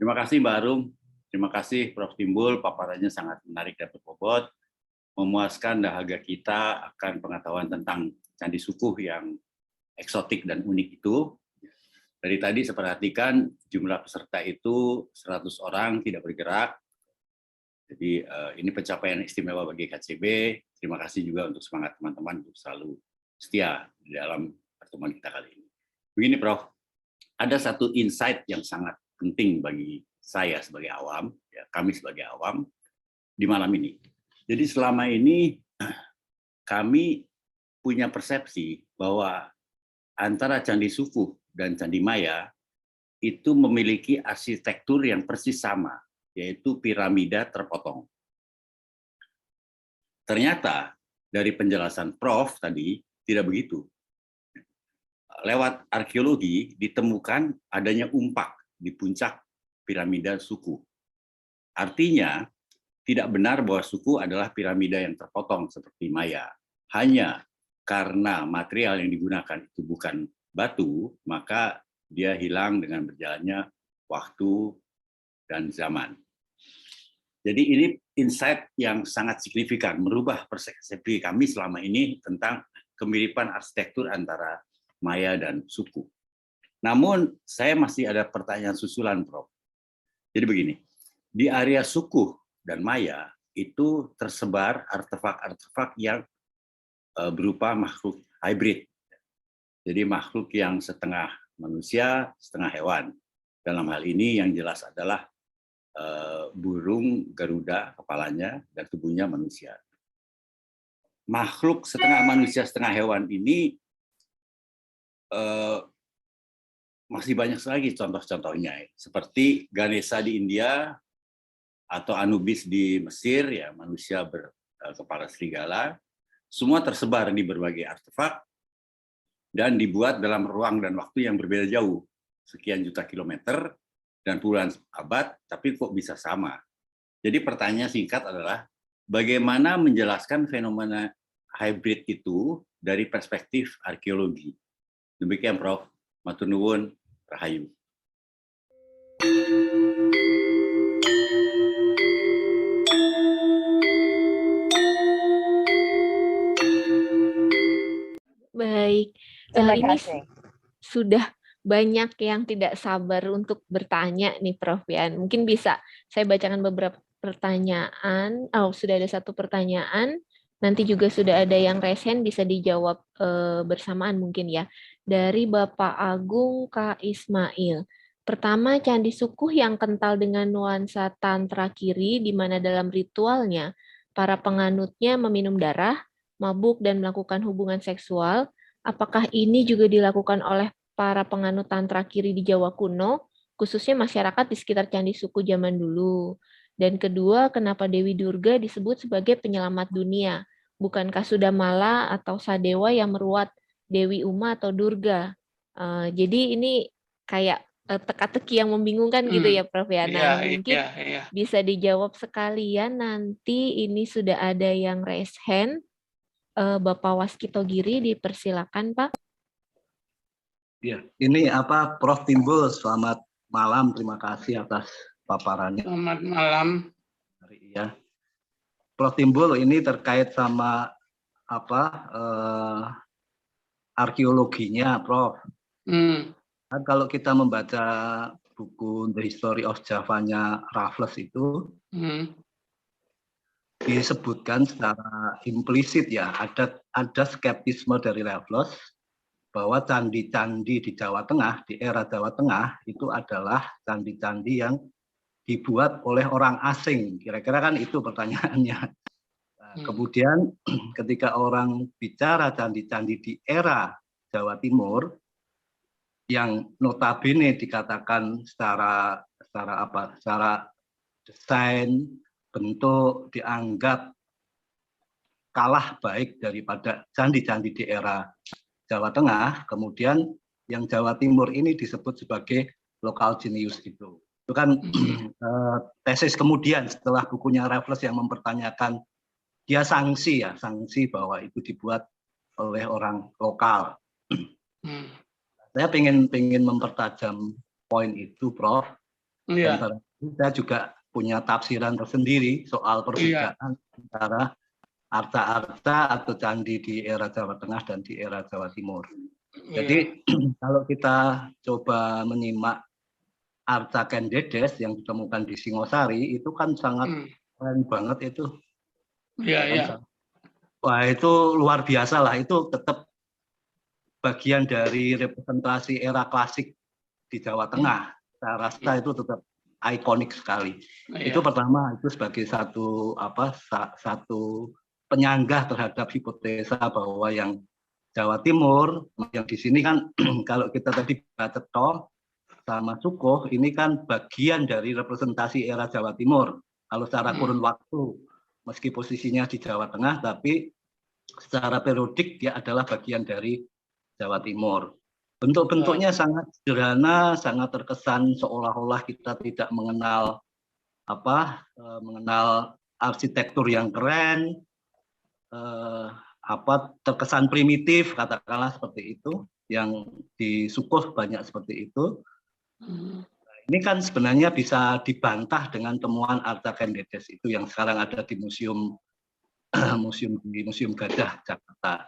Terima kasih Mbak Arum, terima kasih Prof. Timbul, paparannya sangat menarik dan berbobot, memuaskan dahaga kita akan pengetahuan tentang Candi Sukuh yang eksotik dan unik itu. Dari tadi saya perhatikan jumlah peserta itu 100 orang tidak bergerak. Jadi ini pencapaian istimewa bagi KCB. Terima kasih juga untuk semangat teman-teman untuk selalu setia di dalam pertemuan kita kali ini. Begini Prof, ada satu insight yang sangat penting bagi saya sebagai awam, ya, kami sebagai awam di malam ini. Jadi selama ini kami punya persepsi bahwa antara Candi Sukuh dan Candi Maya itu memiliki arsitektur yang persis sama, yaitu piramida terpotong. Ternyata dari penjelasan Prof tadi tidak begitu. Lewat arkeologi ditemukan adanya umpak di puncak piramida Sukuh. Artinya tidak benar bahwa Sukuh adalah piramida yang terpotong seperti Maya. Hanya karena material yang digunakan itu bukan batu, maka dia hilang dengan berjalannya waktu dan zaman. Jadi ini insight yang sangat signifikan, merubah persepsi kami selama ini tentang kemiripan arsitektur antara Maya dan Sukuh. Namun saya masih ada pertanyaan susulan, Prof. Jadi begini, di area Sukuh dan Maya itu tersebar artefak-artefak yang berupa makhluk hybrid. Jadi makhluk yang setengah manusia, setengah hewan. Dalam hal ini yang jelas adalah burung Garuda kepalanya dan tubuhnya manusia. Makhluk setengah manusia, setengah hewan ini masih banyak lagi contoh-contohnya, seperti Ganesha di India atau Anubis di Mesir, ya manusia berkepala serigala, semua tersebar di berbagai artefak dan dibuat dalam ruang dan waktu yang berbeda jauh, sekian juta kilometer dan puluhan abad, tapi kok bisa sama? Jadi pertanyaan singkat adalah, bagaimana menjelaskan fenomena hybrid itu dari perspektif arkeologi? Demikian Prof. Matur nuwun, rahayu. Baik, Terima ini kasih. sudah banyak yang tidak sabar untuk bertanya nih Prof ya. Mungkin bisa saya bacakan beberapa pertanyaan. Oh, sudah ada satu pertanyaan. Nanti juga sudah ada yang raise hand, bisa dijawab bersamaan mungkin ya. Dari Bapak Agung K. Ismail. Pertama, Candi Sukuh yang kental dengan nuansa tantra kiri, di mana dalam ritualnya para penganutnya meminum darah, mabuk, dan melakukan hubungan seksual. Apakah ini juga dilakukan oleh para penganut tantra kiri di Jawa kuno, khususnya masyarakat di sekitar Candi Sukuh zaman dulu? Dan kedua, kenapa Dewi Durga disebut sebagai penyelamat dunia? Bukankah sudah Mala atau Sadewa yang meruat Dewi Uma atau Durga? Jadi ini kayak teka-teki yang membingungkan gitu ya Prof ya. Nah, mungkin bisa dijawab sekalian nanti. Ini sudah ada yang raise hand. Bapak Waskito Giri, dipersilakan Pak. Ya, ini Prof. Timbul, selamat malam. Terima kasih atas paparannya. Selamat malam. Ya. Prof. Timbul, ini terkait sama arkeologinya, Prof. Kan kalau kita membaca buku The History of Java-nya Raffles itu disebutkan secara implisit ya, ada skeptisme dari Raffles bahwa candi-candi di Jawa Tengah, di era Jawa Tengah itu adalah candi-candi yang dibuat oleh orang asing. Kira-kira kan itu pertanyaannya. Nah, kemudian ketika orang bicara candi-candi di era Jawa Timur yang notabene dikatakan secara desain, bentuk dianggap kalah baik daripada candi-candi di era Jawa Tengah, kemudian yang Jawa Timur ini disebut sebagai lokal genius itu. Itu kan tesis kemudian setelah bukunya Raffles yang mempertanyakan, dia sanksi bahwa itu dibuat oleh orang lokal. Saya pengen mempertajam poin itu, Prof. Dan barangkali saya juga punya tafsiran tersendiri soal perbedaan antara arca-arca atau candi di era Jawa Tengah dan di era Jawa Timur. Jadi kalau kita coba menyimak arca Ken Dedes yang ditemukan di Singosari itu kan sangat keren banget itu. Wah, itu luar biasa lah, itu tetap bagian dari representasi era klasik di Jawa Tengah. Saya rasa itu tetap ikonik sekali. Itu pertama, itu sebagai satu penyanggah terhadap hipotesa bahwa yang Jawa Timur, yang di sini kan kalau kita tadi Cetho sama Sukoh, ini kan bagian dari representasi era Jawa Timur. Kalau secara kurun waktu, meski posisinya di Jawa Tengah, tapi secara periodik dia adalah bagian dari Jawa Timur. Bentuk-bentuknya sangat sederhana, sangat terkesan seolah-olah kita tidak mengenal arsitektur yang keren, terkesan primitif, katakanlah seperti itu. Yang di Sukoh banyak seperti itu. Ini kan sebenarnya bisa dibantah dengan temuan arca Ken Dedes itu yang sekarang ada di Museum Gajah Jakarta.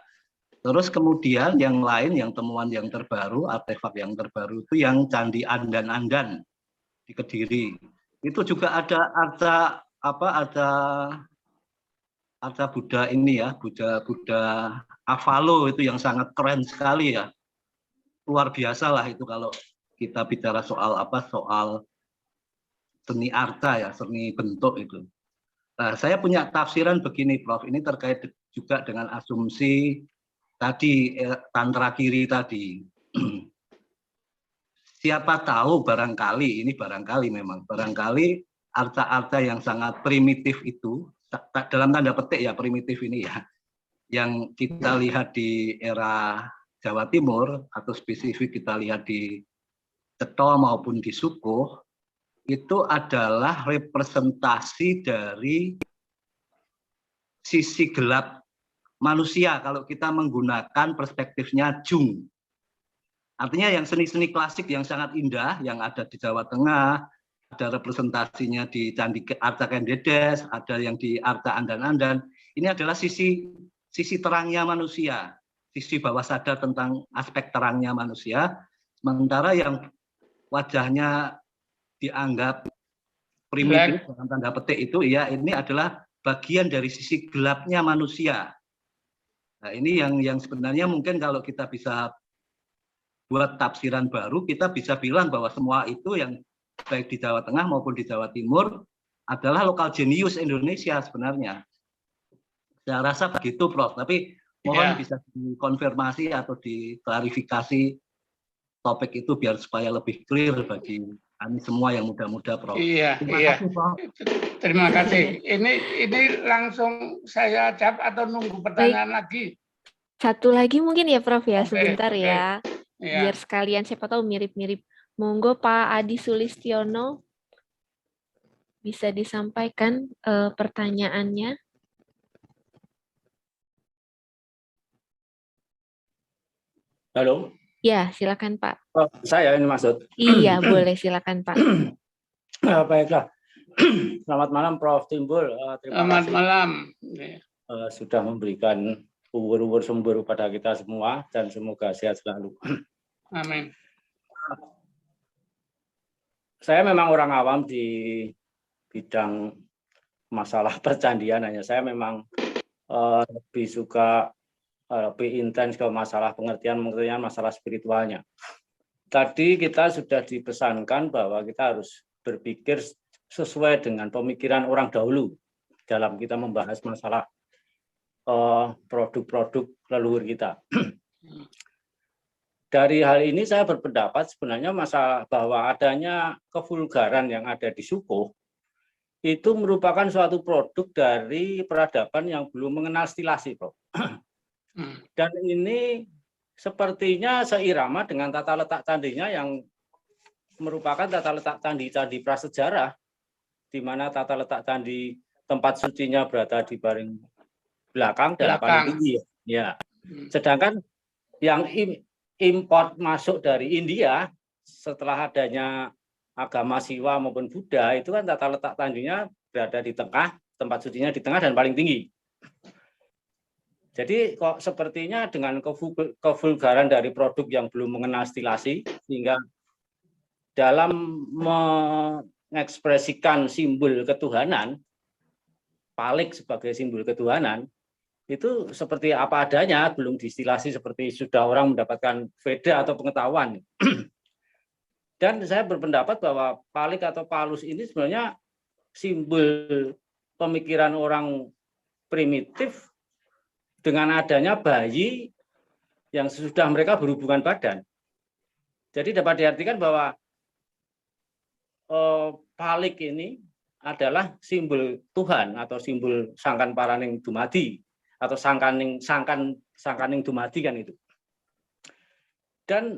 Terus kemudian yang lain, yang temuan yang terbaru, artefak yang terbaru itu yang Candi Andan-Andan di Kediri. Itu juga ada arca Buddha ini ya, Buddha Avalo itu yang sangat keren sekali ya. Luar biasa lah itu kalau kita bicara soal seni arca ya, seni bentuk itu. Nah, saya punya tafsiran begini, Prof. Ini terkait juga dengan asumsi tadi tantra kiri tadi. Siapa tahu barangkali arca-arca yang sangat primitif itu, dalam tanda petik ya primitif ini ya, yang kita lihat di era Jawa Timur atau spesifik kita lihat di Cetho maupun di Sukoh, itu adalah representasi dari sisi gelap manusia kalau kita menggunakan perspektifnya Jung. Artinya yang seni-seni klasik yang sangat indah yang ada di Jawa Tengah, ada representasinya di Candi Arca Ken Dedes, ada yang di Arca Andan-Andan. Ini adalah sisi terangnya manusia, sisi bawah sadar tentang aspek terangnya manusia. Sementara yang wajahnya dianggap primitif dalam tanda petik itu ya, ini adalah bagian dari sisi gelapnya manusia. Nah, ini yang sebenarnya mungkin kalau kita bisa buat tafsiran baru, kita bisa bilang bahwa semua itu yang baik di Jawa Tengah maupun di Jawa Timur adalah lokal jenius Indonesia sebenarnya. Saya rasa begitu, Prof. Tapi mohon bisa dikonfirmasi atau diklarifikasi topik itu biar supaya lebih clear bagi kami semua yang muda-muda, Prof. Terima kasih, Prof. Terima kasih. Ini langsung saya jawab atau nunggu pertanyaan lagi? Satu lagi mungkin ya, Prof ya, sebentar ya. Biar sekalian siapa tahu mirip-mirip. Monggo Pak Adi Sulistiono bisa disampaikan pertanyaannya. Halo. Ya, silakan Pak. Oh, saya ini maksud. Iya, boleh silakan Pak. Baiklah. Selamat malam Prof. Timbul. Selamat malam. Sudah memberikan umur sumber pada kita semua dan semoga sehat selalu. Amin. Saya memang orang awam di bidang masalah percandian, hanya saya memang lebih suka lebih intens ke masalah pengertian masalah spiritualnya. Tadi kita sudah dipesankan bahwa kita harus berpikir sesuai dengan pemikiran orang dahulu dalam kita membahas masalah produk-produk leluhur kita. Dari hal ini saya berpendapat sebenarnya masalah bahwa adanya kevulgaran yang ada di Sukoh itu merupakan suatu produk dari peradaban yang belum mengenal stilasi, Prof. Dan ini sepertinya seirama dengan tata letak candinya yang merupakan tata letak candi-candi prasejarah, di mana tata letak candi tempat sucinya berada di paling belakang dan paling tinggi. Ya. Sedangkan yang import masuk dari India setelah adanya agama Siwa maupun Buddha itu kan tata letak candhinya berada di tengah, tempat sucinya di tengah dan paling tinggi. Jadi kok sepertinya dengan kevulgaran dari produk yang belum mengenal stilasi, sehingga dalam mengekspresikan simbol ketuhanan, palik sebagai simbol ketuhanan, itu seperti apa adanya, belum distilasi seperti sudah orang mendapatkan veda atau pengetahuan. Dan saya berpendapat bahwa palik atau palus ini sebenarnya simbol pemikiran orang primitif dengan adanya bayi yang sesudah mereka berhubungan badan. Jadi dapat diartikan bahwa palik ini adalah simbol Tuhan atau simbol sangkan paraning dumadi atau sangkaning dumadi kan itu. Dan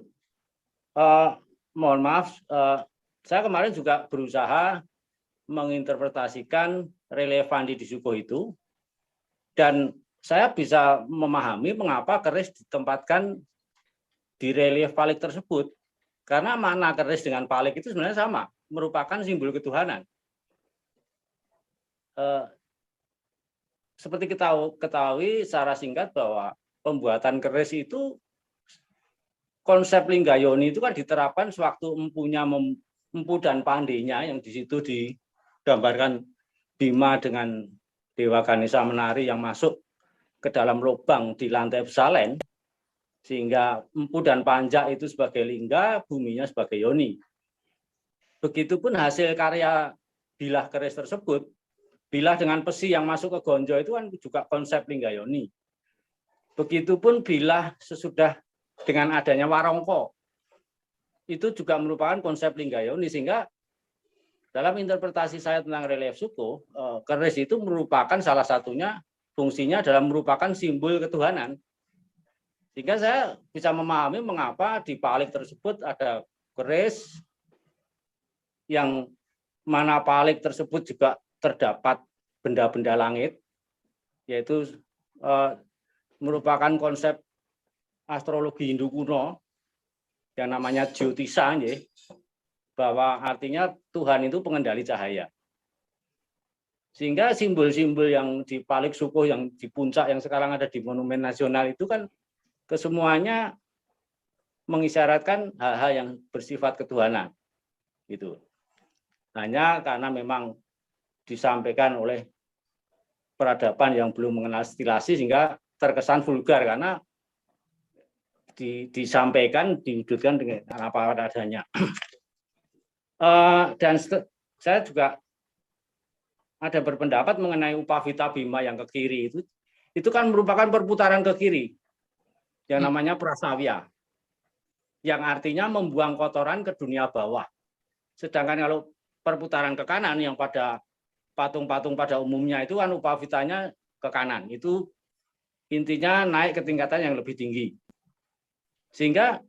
mohon maaf, saya kemarin juga berusaha menginterpretasikan relevan di suku itu, dan saya bisa memahami mengapa keris ditempatkan di relief palik tersebut. Karena makna keris dengan palik itu sebenarnya sama, merupakan simbol ketuhanan. Seperti kita ketahui secara singkat bahwa pembuatan keris itu, konsep Linggayoni itu kan diterapkan sewaktu empu dan pandainya, yang di situ digambarkan Bima dengan Dewa Ganesha menari yang masuk ke dalam lubang di lantai pesalen, sehingga empu dan panjak itu sebagai lingga, buminya sebagai yoni. Begitupun hasil karya bilah keris tersebut, bilah dengan besi yang masuk ke gonjo itu kan juga konsep Linggayoni. Begitupun bilah sesudah dengan adanya warongko, itu juga merupakan konsep Linggayoni, sehingga dalam interpretasi saya tentang relief suku, keris itu merupakan salah satunya fungsinya dalam merupakan simbol ketuhanan. Sehingga saya bisa memahami mengapa di palik tersebut ada keris, yang mana palik tersebut juga terdapat benda-benda langit, yaitu merupakan konsep astrologi Hindu kuno yang namanya Jyotisa, bahwa artinya Tuhan itu pengendali cahaya. Sehingga simbol-simbol yang di palik suku, yang di puncak, yang sekarang ada di Monumen Nasional itu kan kesemuanya mengisyaratkan hal-hal yang bersifat ketuhanan. Gitu. Hanya karena memang disampaikan oleh peradaban yang belum mengenal stilasi sehingga terkesan vulgar, karena disampaikan, diwujudkan dengan apa adanya. Dan saya juga ada berpendapat mengenai Upavita Bima yang ke kiri itu kan merupakan perputaran ke kiri yang namanya prasawya, yang artinya membuang kotoran ke dunia bawah. Sedangkan kalau perputaran ke kanan yang pada patung-patung pada umumnya itu kan upavitanya ke kanan, itu intinya naik ke tingkatan yang lebih tinggi. Sehingga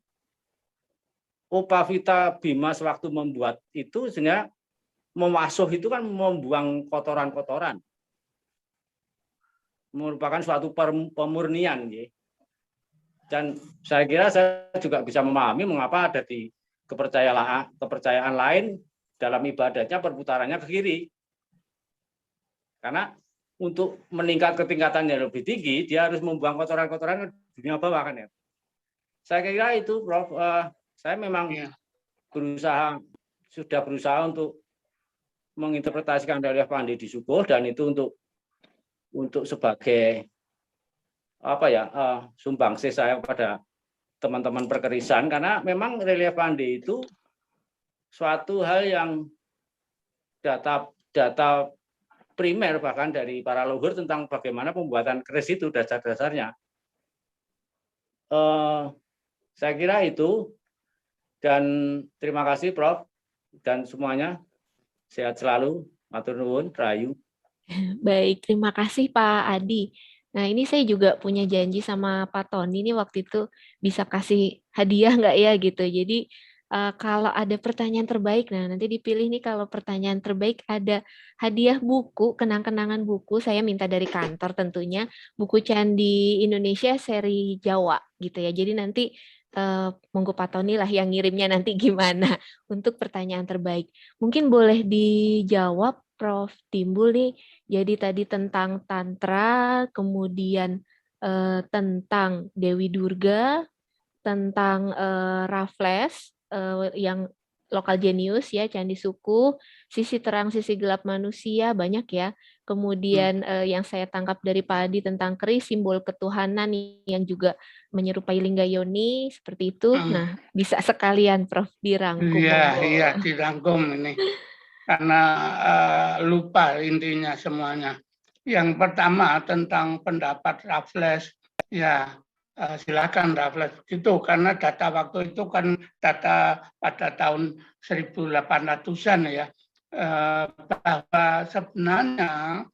Upavita Bima sewaktu membuat itu sehingga memasuh itu kan membuang kotoran-kotoran, merupakan suatu pemurnian. Dan saya kira saya juga bisa memahami mengapa ada di kepercayaan lain dalam ibadahnya perputarannya ke kiri. Karena untuk meningkat ke tingkatan yang lebih tinggi, dia harus membuang kotoran-kotoran ke dunia bawah kan ya. Saya kira itu, Prof. Saya memang sudah berusaha untuk menginterpretasikan relief Pandey di Sukuh, dan itu untuk sebagai sumbangsi saya kepada teman-teman perkerisan, karena memang relief Pandey itu suatu hal yang data primer bahkan dari para leluhur tentang bagaimana pembuatan keris itu, dasar-dasarnya. Saya kira itu, dan terima kasih Prof. dan semuanya. Sehat selalu, matur nuwun, rahayu. Baik, terima kasih Pak Adi. Nah, ini saya juga punya janji sama Pak Tony nih waktu itu bisa kasih hadiah nggak ya gitu. Jadi kalau ada pertanyaan terbaik, nah nanti dipilih nih, kalau pertanyaan terbaik ada hadiah buku, kenang-kenangan buku, saya minta dari kantor tentunya, buku Candi Indonesia seri Jawa gitu ya. Jadi nanti monggo Pak Tony lah yang ngirimnya nanti gimana untuk pertanyaan terbaik. Mungkin boleh dijawab Prof. Timbul nih. Jadi tadi tentang Tantra, kemudian tentang Dewi Durga, tentang Raffles yang lokal genius ya, Candi Suku, sisi terang, sisi gelap manusia banyak ya. Kemudian yang saya tangkap dari Pak Adi tentang keris, simbol ketuhanan yang juga menyerupai lingga yoni seperti itu. Nah, bisa sekalian Prof dirangkum. Iya, dirangkum ini. Karena lupa intinya semuanya. Yang pertama tentang pendapat Raffles, ya silakan Raffles itu karena data waktu itu kan data pada tahun 1800-an ya, bahwa sebenarnya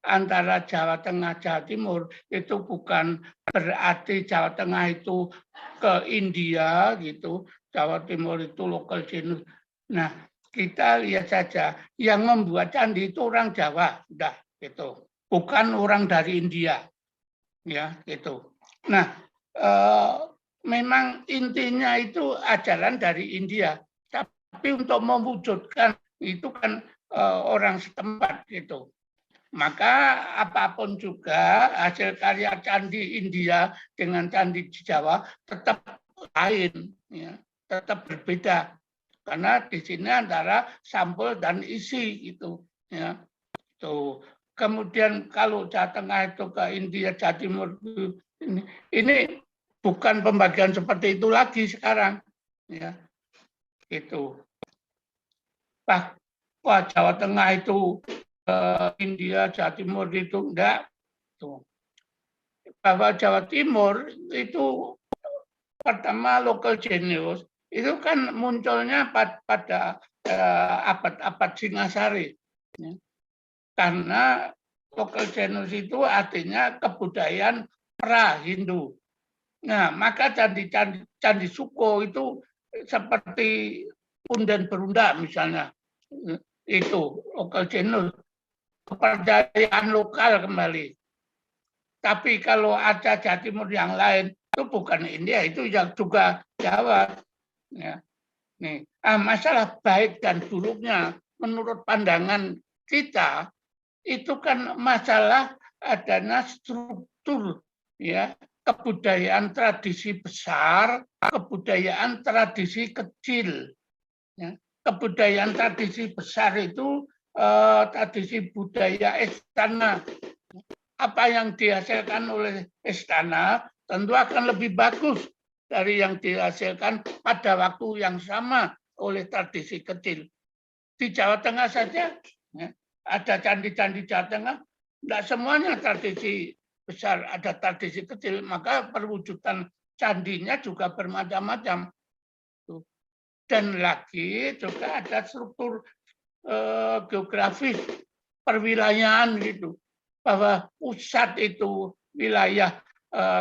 antara Jawa Tengah Jawa Timur itu bukan berarti Jawa Tengah itu ke India gitu, Jawa Timur itu lokal genius. Nah, kita lihat saja yang membuat candi itu orang Jawa, sudah gitu, bukan orang dari India, ya gitu. Nah, memang intinya itu ajaran dari India, tapi untuk mewujudkan itu kan orang setempat gitu. Maka apapun juga hasil karya candi India dengan candi di Jawa tetap lain, ya, tetap berbeda. Karena di sini antara sampel dan isi gitu, ya. Tuh. Kemudian kalau Jawa Tengah itu ke India, Jawa Timur ini bukan pembagian seperti itu lagi sekarang, ya. Itu. Wah, Jawa Tengah itu India, Jawa Timur itu enggak. Tuh. Bahwa Jawa Timur itu pertama lokal genius itu kan munculnya pada abad-abad Singasari, ya. Karena lokal genius itu artinya kebudayaan pra-Hindu. Nah, maka candi Suko itu seperti punden berunda misalnya, itu lokal genius, kepercayaan lokal kembali. Tapi kalau ada Jawa Timur yang lain itu bukan India, itu yang juga Jawa. Ya. Nih, masalah baik dan buruknya menurut pandangan kita itu kan masalah adanya struktur, ya, kebudayaan tradisi besar, kebudayaan tradisi kecil. Ya. Kebudayaan tradisi besar itu tradisi budaya istana. Apa yang dihasilkan oleh istana tentu akan lebih bagus dari yang dihasilkan pada waktu yang sama oleh tradisi kecil. Di Jawa Tengah saja, ya, ada candi-candi Jawa Tengah, tidak semuanya tradisi besar, ada tradisi kecil, maka perwujudan candinya juga bermacam-macam. Dan lagi juga ada struktur geografis perwilayahan gitu, bahwa pusat itu wilayah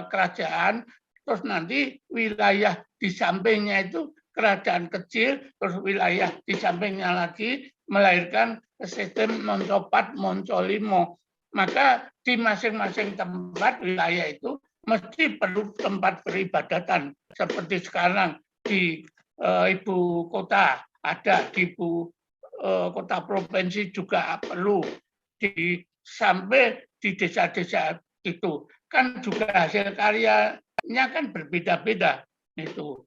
kerajaan, terus nanti wilayah di sampingnya itu kerajaan kecil, terus wilayah di sampingnya lagi melahirkan sistem Moncopat, Moncolimo. Maka di masing-masing tempat wilayah itu mesti perlu tempat peribadatan. Seperti sekarang di ibu kota ada, di ibu kota provinsi juga perlu, sampai di desa-desa itu kan juga hasil karyanya kan berbeda-beda itu.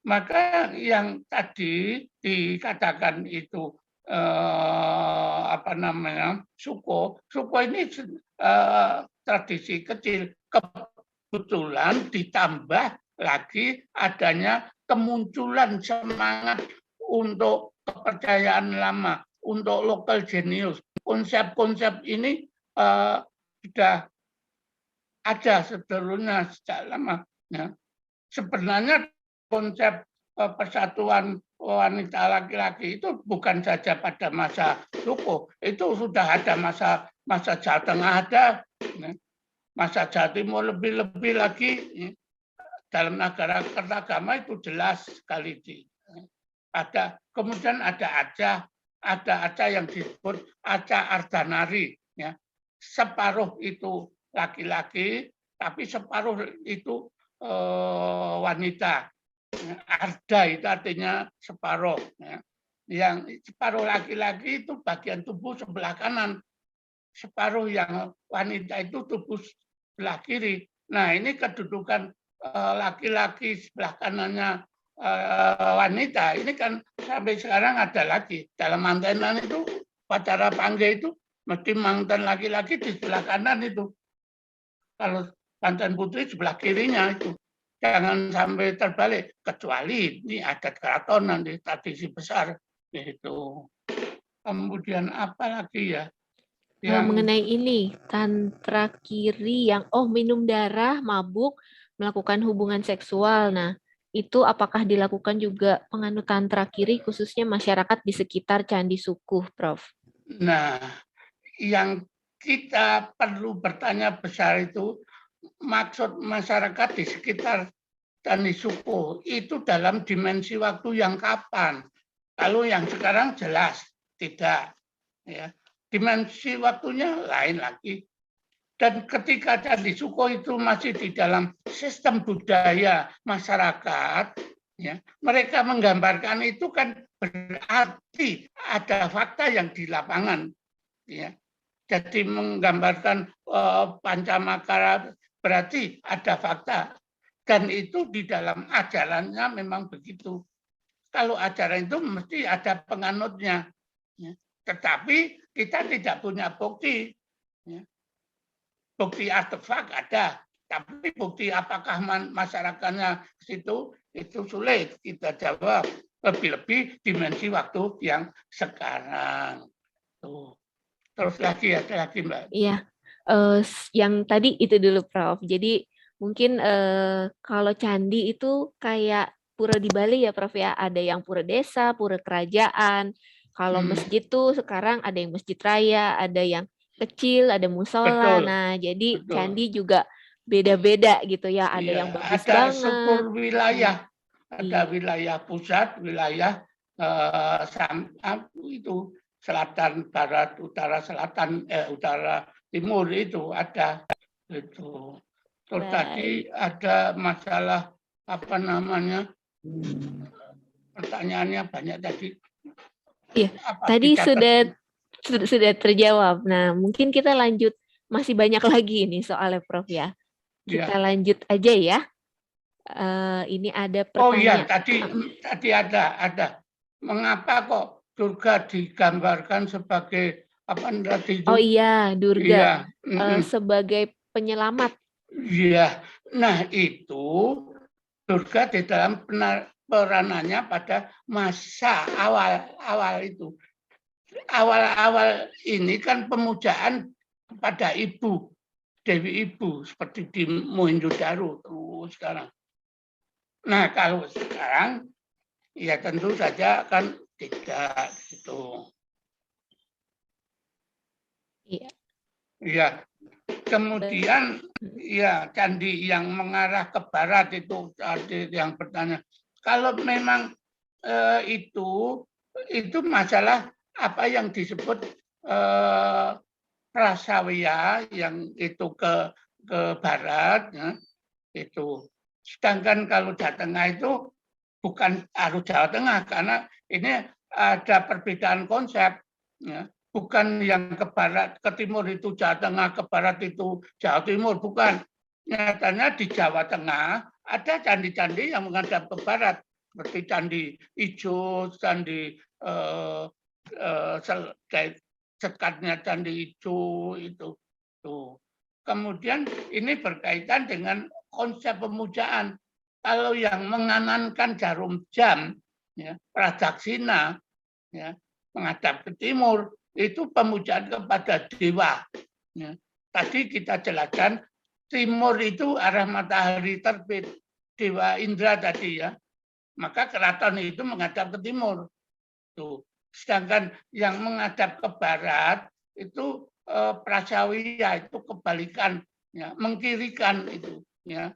Maka yang tadi dikatakan itu Suko ini tradisi kecil, kebetulan ditambah lagi adanya kemunculan semangat untuk kepercayaan lama, untuk lokal genius. Konsep-konsep ini sudah ada sebelumnya sejak lama. Ya. Sebenarnya konsep persatuan wanita laki-laki itu bukan saja pada masa Suko, itu sudah ada masa Jawa Tengah ada, ya. Masa Jawa Timur lebih-lebih lagi, ya. Dalam negara Kertagama itu jelas sekali ada. Kemudian ada Aceh yang disebut Aceh Ardanari, ya. Separuh itu laki-laki, tapi separuh itu wanita. Arda itu artinya separuh. Ya. Yang separuh laki-laki itu bagian tubuh sebelah kanan. Separuh yang wanita itu tubuh sebelah kiri. Nah, ini kedudukan laki-laki sebelah kanannya wanita. Ini kan sampai sekarang ada lagi. Dalam mantenan itu, upacara panggih itu, mesti mantan laki-laki di sebelah kanan itu. Kalau mantan putri sebelah kirinya itu. Jangan sampai terbalik. Kecuali ini adat keraton nanti, tradisi besar. Itu. Kemudian apa lagi ya? Mengenai ini, tantra kiri yang minum darah, mabuk, melakukan hubungan seksual. Nah, itu apakah dilakukan juga penganut tantra kiri khususnya masyarakat di sekitar Candi Sukuh, Prof? Nah, yang kita perlu bertanya besar itu maksud masyarakat di sekitar Candi Sukuh itu dalam dimensi waktu yang kapan? Kalau yang sekarang jelas tidak, ya. Dimensi waktunya lain lagi. Dan ketika Candi Sukuh itu masih di dalam sistem budaya masyarakat, ya, mereka menggambarkan itu kan berarti ada fakta yang di lapangan. Ya. Jadi menggambarkan Pancamakara berarti ada fakta. Dan itu di dalam ajarannya memang begitu. Kalau ajaran itu mesti ada penganutnya. Ya. Tetapi kita tidak punya bukti. Ya. Bukti artefak ada, tapi bukti apakah masyarakatnya situ itu sulit kita jawab. Lebih-lebih dimensi waktu yang sekarang. Tuh. Terus lagi ada lagi Mbak. Iya, yang tadi itu dulu Prof. Jadi mungkin kalau candi itu kayak pura di Bali ya Prof ya, ada yang pura desa, pura kerajaan. Kalau masjid tuh sekarang ada yang masjid raya, ada yang kecil, ada musola. Betul. Nah, jadi Betul. candi juga beda-beda gitu ya. Ada Iya, yang bagus ada banget. 10 wilayah. Ada Iya. wilayah pusat, wilayah itu selatan, barat, utara, selatan, utara, timur itu ada. Itu. Terus tadi ada masalah apa namanya? Pertanyaannya banyak tadi. Iya, tadi sudah terjawab. Nah, mungkin kita lanjut, masih banyak lagi ini soalnya Prof ya. Kita lanjut aja ya. Ini ada pertanyaan. Oh iya, tadi ada. Mengapa kok Durga digambarkan sebagai apa tadi itu? Oh iya, Durga Iya. sebagai penyelamat. Iya. Nah, itu Durga di dalam peranannya pada masa awal itu. Awal ini kan pemujaan kepada ibu, Dewi Ibu, seperti di Mohenjo-daro sekarang. Nah, kalau sekarang, ya tentu saja kan tidak gitu. Iya. Ya. Kemudian, ya candi yang mengarah ke barat itu ada yang bertanya. Kalau memang itu masalah apa yang disebut Prasawiya yang itu ke barat, ya, itu. Sedangkan kalau Jawa Tengah itu bukan harus Jawa Tengah karena ini ada perbedaan konsep. Ya. Bukan yang ke barat, ke timur itu Jawa Tengah, ke barat itu Jawa Timur, bukan. Nyatanya di Jawa Tengah ada candi-candi yang menghadap ke barat, seperti Candi Ijo, Candi sekatnya Candi Ijo itu. Tuh. Kemudian ini berkaitan dengan konsep pemujaan. Kalau yang menganankan jarum jam, ya, Pradaksina, ya, menghadap ke timur, itu pemujaan kepada dewa. Ya. Tadi kita jelaskan, timur itu arah matahari terbit, Dewa Indra tadi ya. Maka keraton itu menghadap ke timur. Tuh. Sedangkan yang menghadap ke barat itu Prasawiya, itu kebalikan, ya, mengkirikan itu. Ya.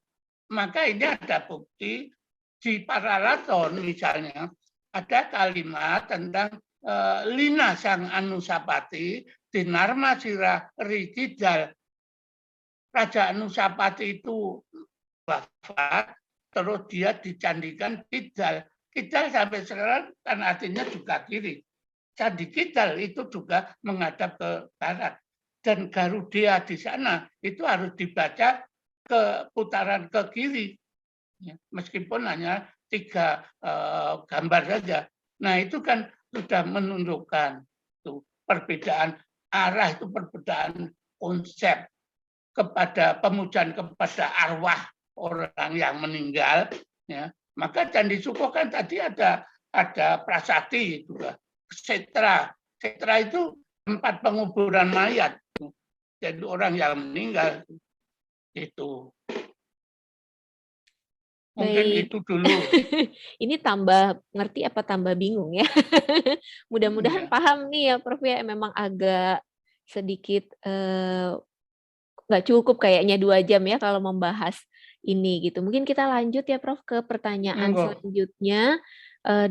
Maka ini ada bukti di Pararaton misalnya, ada kalimat tentang Lina sang Anusapati Dinarma Sira Rididal. Raja Anusapati itu wafat, terus dia dicandikan Kidal. Kidal sampai sekarang kan artinya juga kiri. Candi Kidal itu juga menghadap ke barat. Dan Garuda di sana itu harus dibaca ke putaran ke kiri. Meskipun hanya 3 gambar saja. Nah itu kan sudah menunjukkan itu perbedaan arah, itu perbedaan konsep kepada pemujaan kepada arwah orang yang meninggal. Ya. Maka Candi Suko kan tadi ada prasasti juga, setra. Setra itu tempat penguburan mayat. Jadi orang yang meninggal itu. Mungkin Baik. itu dulu. Ini tambah ngerti apa tambah bingung ya? Mudah-mudahan Iya. paham nih ya Prof ya, memang agak sedikit nggak cukup kayaknya 2 jam ya kalau membahas ini gitu. Mungkin kita lanjut ya Prof ke pertanyaan Monggo. selanjutnya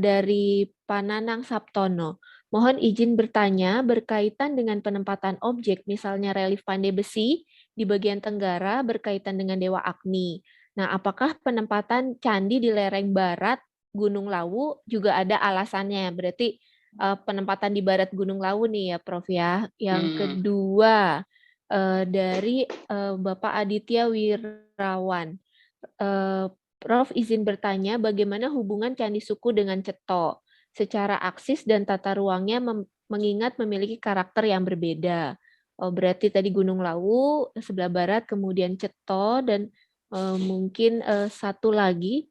dari Pananang Saptono. Mohon izin bertanya berkaitan dengan penempatan objek, misalnya relief Pandai Besi di bagian tenggara berkaitan dengan Dewa Agni. Nah, apakah penempatan candi di lereng barat Gunung Lawu juga ada alasannya? Berarti penempatan di barat Gunung Lawu nih ya Prof ya. Yang kedua, dari Bapak Aditya Wirawan. Prof izin bertanya bagaimana hubungan Candi Suku dengan Ceto secara aksis dan tata ruangnya mengingat memiliki karakter yang berbeda. Oh, berarti tadi Gunung Lawu sebelah barat, kemudian Ceto, dan mungkin satu lagi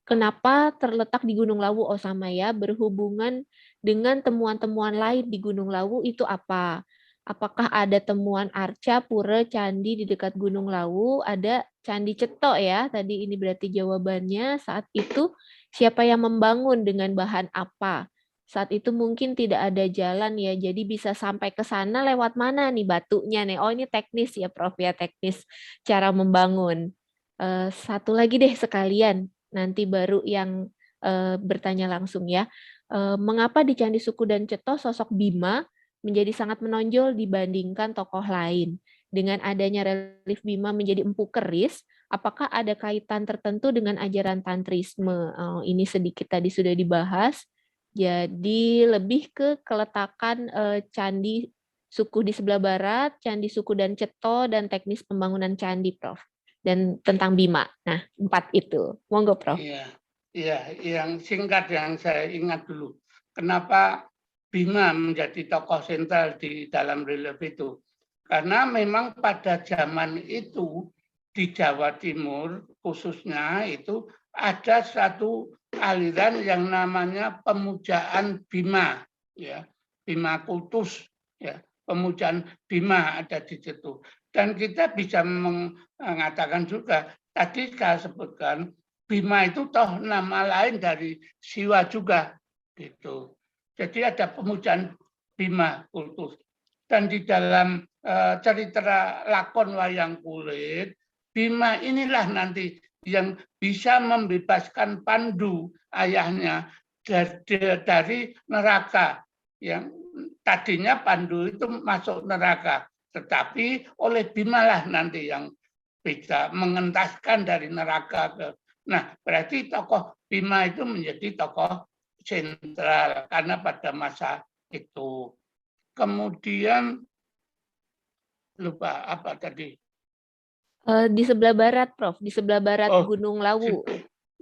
kenapa terletak di Gunung Lawu, oh sama ya, berhubungan dengan temuan-temuan lain di Gunung Lawu itu apa? Apakah ada temuan arca, pura, candi di dekat Gunung Lawu? Ada Candi Ceto ya, tadi ini berarti jawabannya. Saat itu siapa yang membangun dengan bahan apa? Saat itu mungkin tidak ada jalan ya, jadi bisa sampai ke sana lewat mana nih batunya nih? Oh ini teknis ya Prof ya, teknis cara membangun. Satu lagi deh sekalian, nanti baru yang bertanya langsung ya. Mengapa di Candi Suku dan Ceto sosok Bima menjadi sangat menonjol dibandingkan tokoh lain? Dengan adanya relief Bima menjadi empu keris, apakah ada kaitan tertentu dengan ajaran tantrisme? Ini sedikit tadi sudah dibahas. Jadi lebih ke keletakan Candi Suku di sebelah barat, Candi Suku dan Ceto, dan teknis pembangunan candi, Prof. Dan tentang Bima. Nah, 4 itu. Monggo, Prof. Iya, yang singkat yang saya ingat dulu. Kenapa Bima menjadi tokoh sentral di dalam relief itu? Karena memang pada zaman itu di Jawa Timur khususnya itu ada satu aliran yang namanya pemujaan Bima, ya, Bima kultus, ya, pemujaan Bima ada di situ. Dan kita bisa mengatakan juga tadi saya sebutkan Bima itu toh nama lain dari Siwa juga, gitu. Jadi ada pemujaan Bima kultus. Dan di dalam cerita lakon wayang kulit, Bima inilah nanti yang bisa membebaskan Pandu ayahnya dari neraka. Yang tadinya Pandu itu masuk neraka, tetapi oleh Bima lah nanti yang bisa mengentaskan dari neraka ke. Nah, berarti tokoh Bima itu menjadi tokoh sentral karena pada masa itu. Kemudian lupa apa tadi? Di sebelah barat, Prof. Di sebelah barat Gunung Lawu.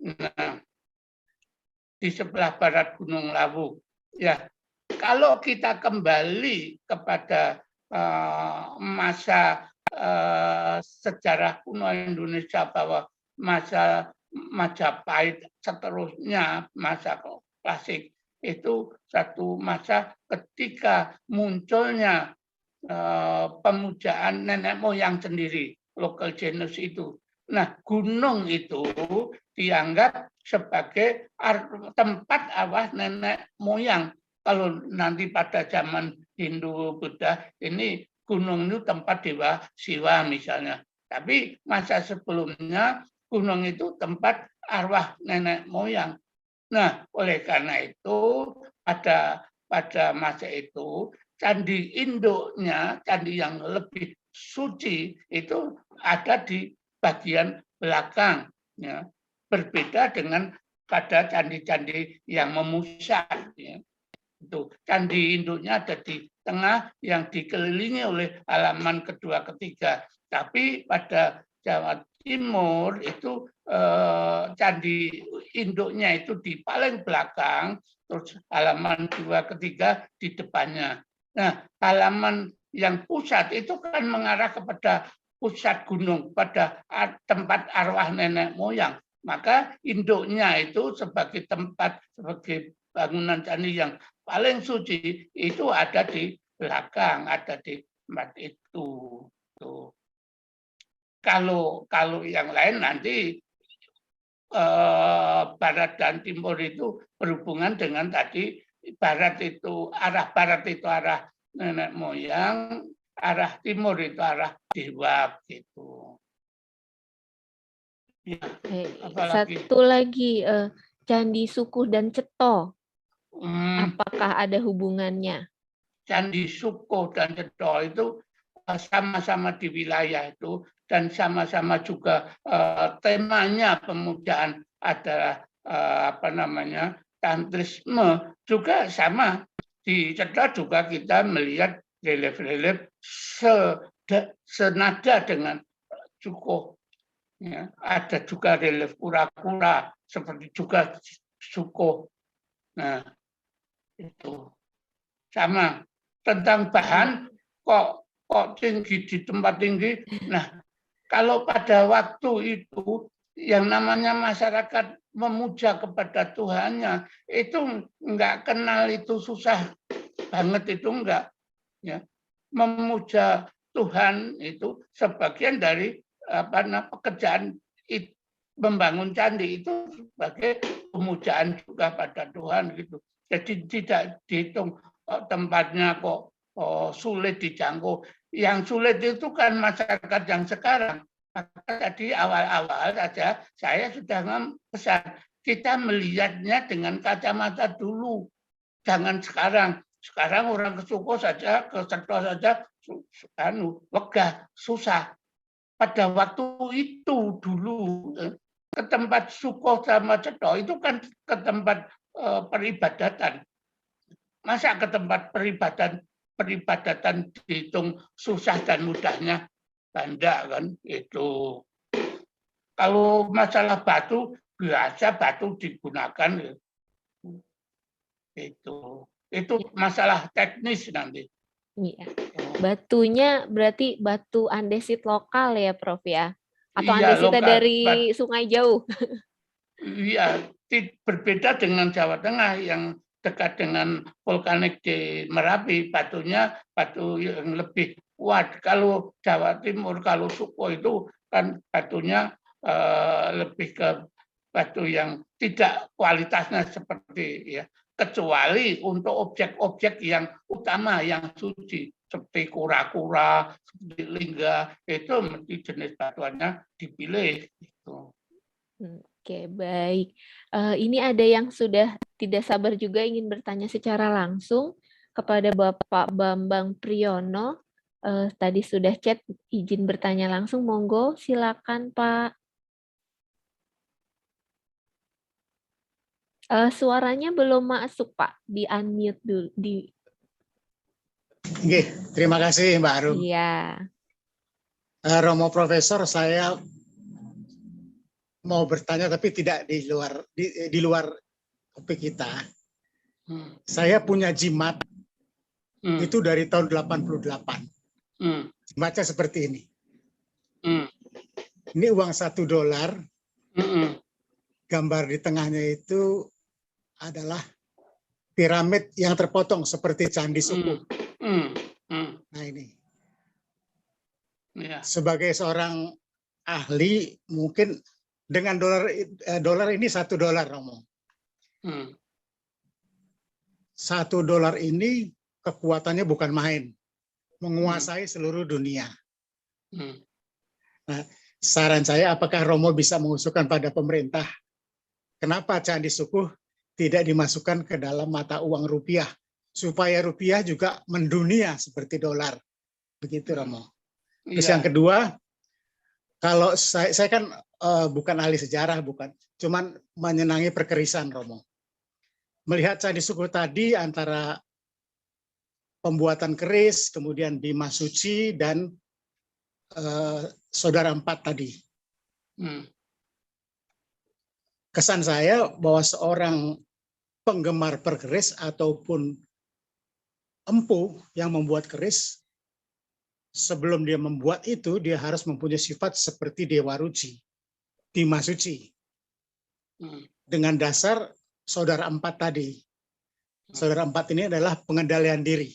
Nah, di sebelah barat Gunung Lawu. Ya, kalau kita kembali kepada masa sejarah kuno Indonesia bahwa masa Majapahit seterusnya masa klasik itu satu masa ketika munculnya pemujaan nenek moyang sendiri, local genius itu. Nah, gunung itu dianggap sebagai tempat arwah nenek moyang. Kalau nanti pada zaman Hindu Buddha ini gunung itu tempat dewa Siwa misalnya. Tapi masa sebelumnya gunung itu tempat arwah nenek moyang. Nah, oleh karena itu pada masa itu candi induknya, candi yang lebih suci itu ada di bagian belakang, ya. Berbeda dengan pada candi-candi yang memusat, ya. Itu candi induknya ada di tengah yang dikelilingi oleh halaman kedua ketiga. Tapi pada Jawa Timur itu candi induknya itu di paling belakang, terus halaman dua ketiga di depannya. Nah, halaman yang pusat itu kan mengarah kepada pusat gunung, pada tempat arwah nenek moyang. Maka induknya itu sebagai tempat, sebagai bangunan candi yang paling suci itu ada di belakang, ada di tempat itu. Tuh. Kalau yang lain nanti barat dan timur itu berhubungan dengan tadi barat itu arah nenek moyang, arah timur itu arah dewa gitu. Ya, satu lagi Candi Sukuh dan Ceto. Apakah ada hubungannya? Candi Sukuh dan Ceto itu sama-sama di wilayah itu dan sama-sama juga temanya pemujaan adalah tantrisme, juga sama. Di Ceto juga kita melihat relief-relief senada dengan Sukuh. Ya, ada juga relief kura-kura seperti juga Sukuh. Nah, itu sama. Tentang bahan kok tinggi di tempat tinggi. Nah, kalau pada waktu itu yang namanya masyarakat memuja kepada Tuhannya itu enggak kenal itu susah banget, itu enggak, ya. Memuja Tuhan itu sebagian dari pekerjaan membangun candi itu sebagai pemujaan juga pada Tuhan gitu. Jadi tidak dihitung tempatnya kok sulit dijangkau. Yang sulit itu kan masyarakat yang sekarang. Maka tadi awal-awal saja saya sudah pesan kita melihatnya dengan kacamata dulu, jangan sekarang. Sekarang orang ke Suko saja, ke Ceto saja, wegah, susah. Pada waktu itu dulu ke tempat Suko sama Ceto itu kan ke tempat peribadatan. Masa ke tempat peribadatan dihitung susah dan mudahnya? Banda kan itu. Kalau masalah batu biasa batu digunakan itu masalah teknis nanti. Iya. Batunya berarti batu andesit lokal ya, Prof ya? Atau iya, andesita lokal, dari sungai jauh? Iya, berbeda dengan Jawa Tengah yang dekat dengan vulkanik di Merapi, batunya batu yang lebih kuat. Kalau Jawa Timur, kalau Suko itu kan batunya lebih ke batu yang tidak kualitasnya seperti ya, kecuali untuk objek-objek yang utama yang suci seperti kura-kura, seperti lingga, itu mesti jenis batuannya dipilih gitu. Oke, baik. Ini ada yang sudah tidak sabar juga ingin bertanya secara langsung kepada Bapak Bambang Priyono. Tadi sudah chat izin bertanya langsung, monggo silakan Pak. Suaranya belum masuk Pak, di unmute dulu. Oke, terima kasih Mbak Arum. Iya. Romo Profesor, saya mau bertanya tapi tidak di luar topik kita. Saya punya jimat itu dari tahun 88. Jimatnya seperti ini. Ini uang $1. Gambar di tengahnya itu adalah piramid yang terpotong seperti Candi Sukuh. Nah ini. Sebagai seorang ahli, mungkin dengan dolar ini $1, Romo. $1 ini kekuatannya bukan main, menguasai seluruh dunia. Nah, saran saya, apakah Romo bisa mengusulkan pada pemerintah, kenapa Candi Sukuh tidak dimasukkan ke dalam mata uang rupiah, supaya rupiah juga mendunia seperti dolar, begitu Romo. Terus Iya. yang kedua, kalau saya kan bukan ahli sejarah, bukan, cuman menyenangi perkerisan, Romo. Melihat Candi Sukuh tadi antara pembuatan keris, kemudian Bima Suci, dan Saudara Empat tadi. Kesan saya bahwa seorang penggemar perkeris ataupun empu yang membuat keris, sebelum dia membuat itu, dia harus mempunyai sifat seperti Dewa Ruci, Bima Suci. Dengan dasar Saudara Empat tadi. Saudara Empat ini adalah pengendalian diri.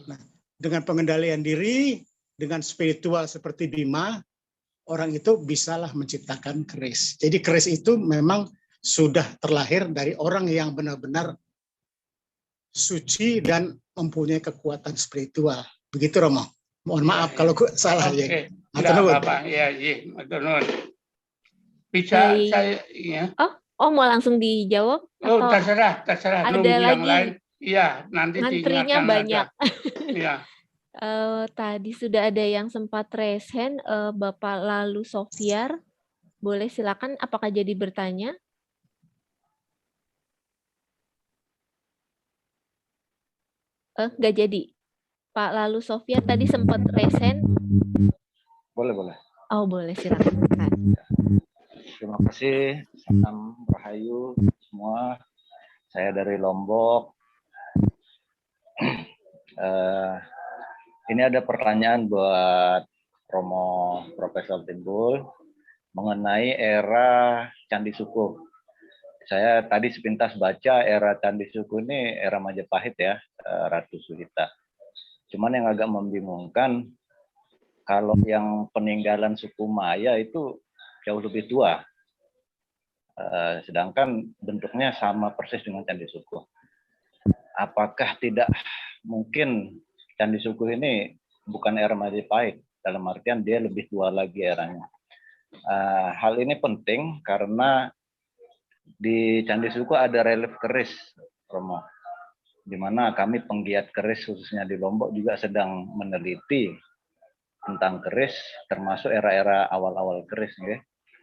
Nah, dengan pengendalian diri, dengan spiritual seperti Bima, orang itu bisalah menciptakan keris. Jadi keris itu memang sudah terlahir dari orang yang benar-benar suci dan mempunyai kekuatan spiritual. Begitu, Romo. Mohon maaf kalau salah. Oke. Ya. Enggak apa-apa. Ya, bisa Baik. saya ya. Oh, mau langsung dijawab? Oh, Atau terserah. ada Nunggu yang lagi? lain. Iya, nanti Ngantrinya diingatkan banyak. Iya. Tadi sudah ada yang sempat raise hand, Bapak Lalu Sofiar. Boleh silakan, apakah jadi bertanya? Nggak jadi. Pak Lalu Sofiar tadi sempat raise hand. Boleh. Oh, boleh, silakan. Terima kasih, salam rahayu semua. Saya dari Lombok. Ini ada pertanyaan buat Romo Profesor Timbul mengenai era Candi Sukuh. Saya tadi sepintas baca era Candi Sukuh ini era Majapahit ya, Ratu Suhita. Cuman yang agak membingungkan, kalau yang peninggalan suku Maya itu jauh lebih tua. Sedangkan bentuknya sama persis dengan Candi Sukuh. Apakah tidak mungkin Candi Sukuh ini bukan era Majapahit, dalam artian dia lebih tua lagi eranya. Hal ini penting karena di Candi Sukuh ada relief keris, Romo, di mana kami penggiat keris khususnya di Lombok juga sedang meneliti tentang keris, termasuk era-era awal-awal keris, ya.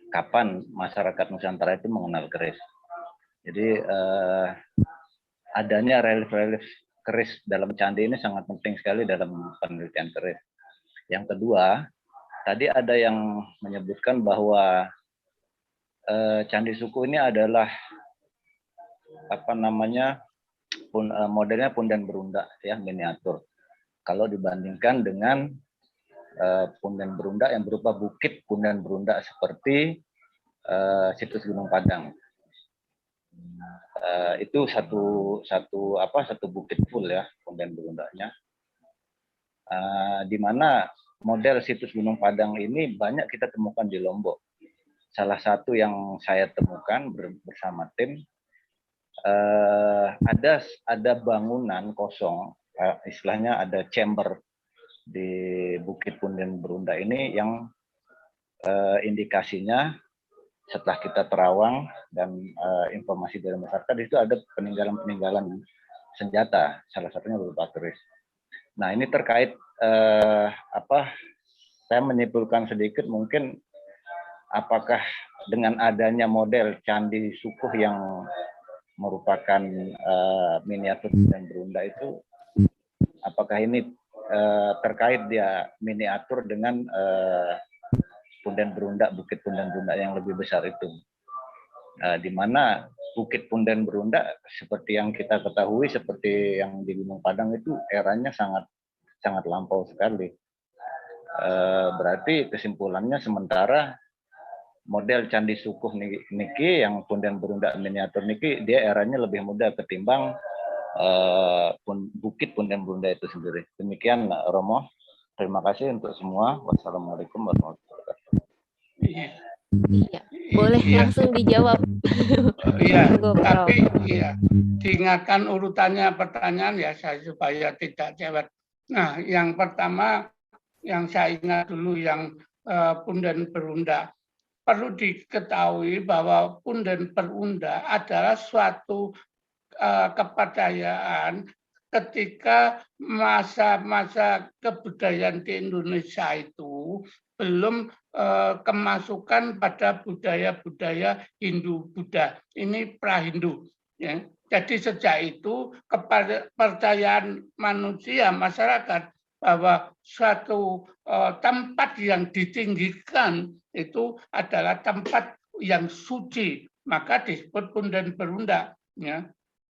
Kapan masyarakat Nusantara itu mengenal keris. Jadi adanya relief-relief keris dalam candi ini sangat penting sekali dalam penelitian keris. Yang kedua, tadi ada yang menyebutkan bahwa Candi Sukuh ini adalah modelnya punden berunda ya, miniatur. Kalau dibandingkan dengan punden berunda yang berupa bukit punden berunda seperti situs Gunung Padang. Itu satu bukit full ya punden berundanya. Di mana model situs Gunung Padang ini banyak kita temukan di Lombok. Salah satu yang saya temukan bersama tim, ada bangunan kosong, istilahnya ada chamber di Bukit Punden Berunda ini yang indikasinya setelah kita terawang dan informasi dari masyarakat itu ada peninggalan-peninggalan senjata, salah satunya berupa keris. Nah ini terkait saya menyimpulkan sedikit mungkin apakah dengan adanya model Candi Sukuh yang merupakan miniatur dan berunda itu, apakah ini terkait dia miniatur dengan punden berunda, bukit punden berunda yang lebih besar itu, di mana bukit punden berunda seperti yang kita ketahui, seperti yang di Gunung Padang itu eranya sangat lampau sekali. Berarti kesimpulannya sementara model Candi Sukuh niki yang punden berunda miniatur niki dia eranya lebih muda ketimbang bukit punden berunda itu sendiri. Demikian Romo. Terima kasih untuk semua. Wassalamualaikum warahmatullahi wabarakatuh. Iya, boleh langsung dijawab. Iya, tapi iya, diingatkan urutannya pertanyaan ya saya supaya tidak cewek. Nah, yang pertama yang saya ingat dulu yang punden berunda. Perlu diketahui bahwa punden berunda adalah suatu kepercayaan ketika masa-masa kebudayaan di Indonesia itu belum kemasukan pada budaya-budaya Hindu-Buddha. Ini pra-Hindu. Ya. Jadi sejak itu kepercayaan manusia, masyarakat, bahwa suatu tempat yang ditinggikan itu adalah tempat yang suci, maka disebut punden berundak. Ya.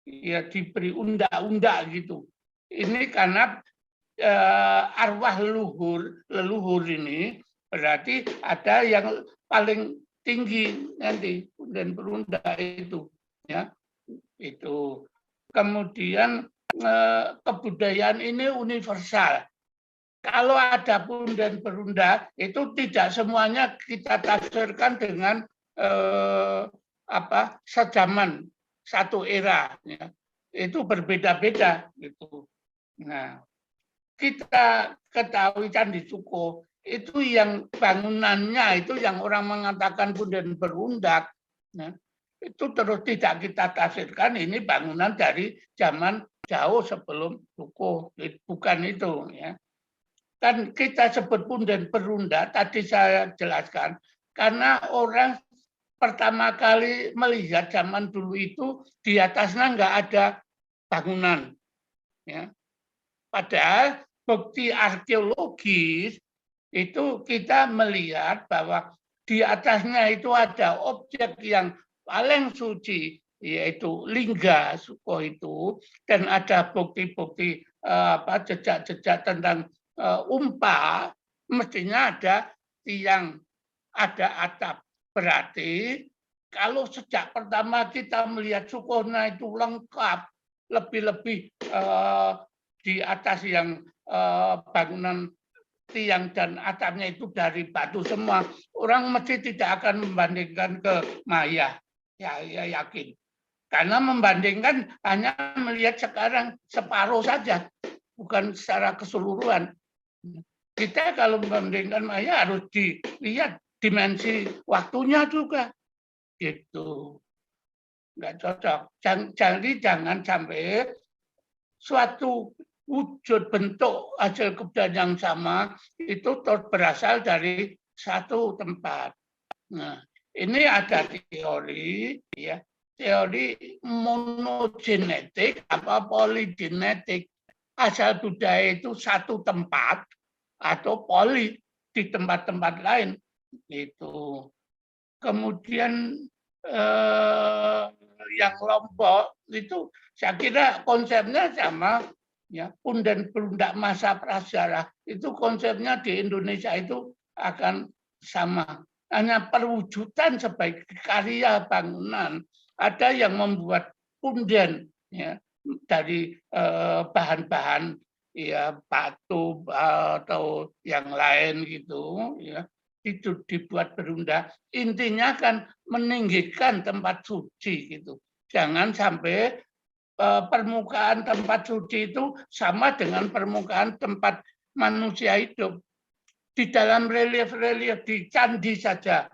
Ya, diberi undak-undak gitu. Ini karena arwah leluhur ini berarti ada yang paling tinggi nanti dan berundak itu, ya itu. Kemudian kebudayaan ini universal. Kalau ada punden berundak itu tidak semuanya kita tafsirkan dengan sejaman, satu era, ya. Itu berbeda-beda gitu. Nah, kita ketahui Candi Cuko itu yang bangunannya itu yang orang mengatakan punden berundak, ya. Itu terus tidak kita tafsirkan ini bangunan dari zaman jauh sebelum Cuko, bukan itu, ya. Kan kita sebut punden berundak tadi saya jelaskan karena orang pertama kali melihat zaman dulu itu di atasnya nggak ada bangunan, ya. Padahal bukti arkeologis itu kita melihat bahwa di atasnya itu ada objek yang paling suci, yaitu lingga Suko itu, dan ada bukti-bukti jejak-jejak tentang umpa, mestinya ada tiang, ada atap. Berarti kalau sejak pertama kita melihat Sukona itu lengkap, lebih-lebih di atas yang bangunan tiang dan atapnya itu dari batu semua, orang mesti tidak akan membandingkan ke Maya, ya yakin. Karena membandingkan hanya melihat sekarang separuh saja, bukan secara keseluruhan. Kita kalau membandingkan Maya harus dilihat dimensi waktunya juga, gitu. Nggak cocok. Jadi jangan sampai suatu wujud bentuk hasil kebudayaan yang sama itu berasal dari satu tempat. Nah, ini ada teori, ya, teori monogenetik apa poligenetik. Asal budaya itu satu tempat atau poli di tempat-tempat lain. Itu. Kemudian yang Lombok itu saya kira konsepnya sama, ya, punden berundak masa prasejarah itu konsepnya di Indonesia itu akan sama. Hanya perwujudan sebagai karya bangunan. Ada yang membuat punden, ya, dari bahan-bahan, ya, batu atau yang lain gitu, ya, itu dibuat berundak. Intinya kan meninggikan tempat suci gitu. Jangan sampai permukaan tempat suci itu sama dengan permukaan tempat manusia hidup. Di dalam relief-relief di candi saja,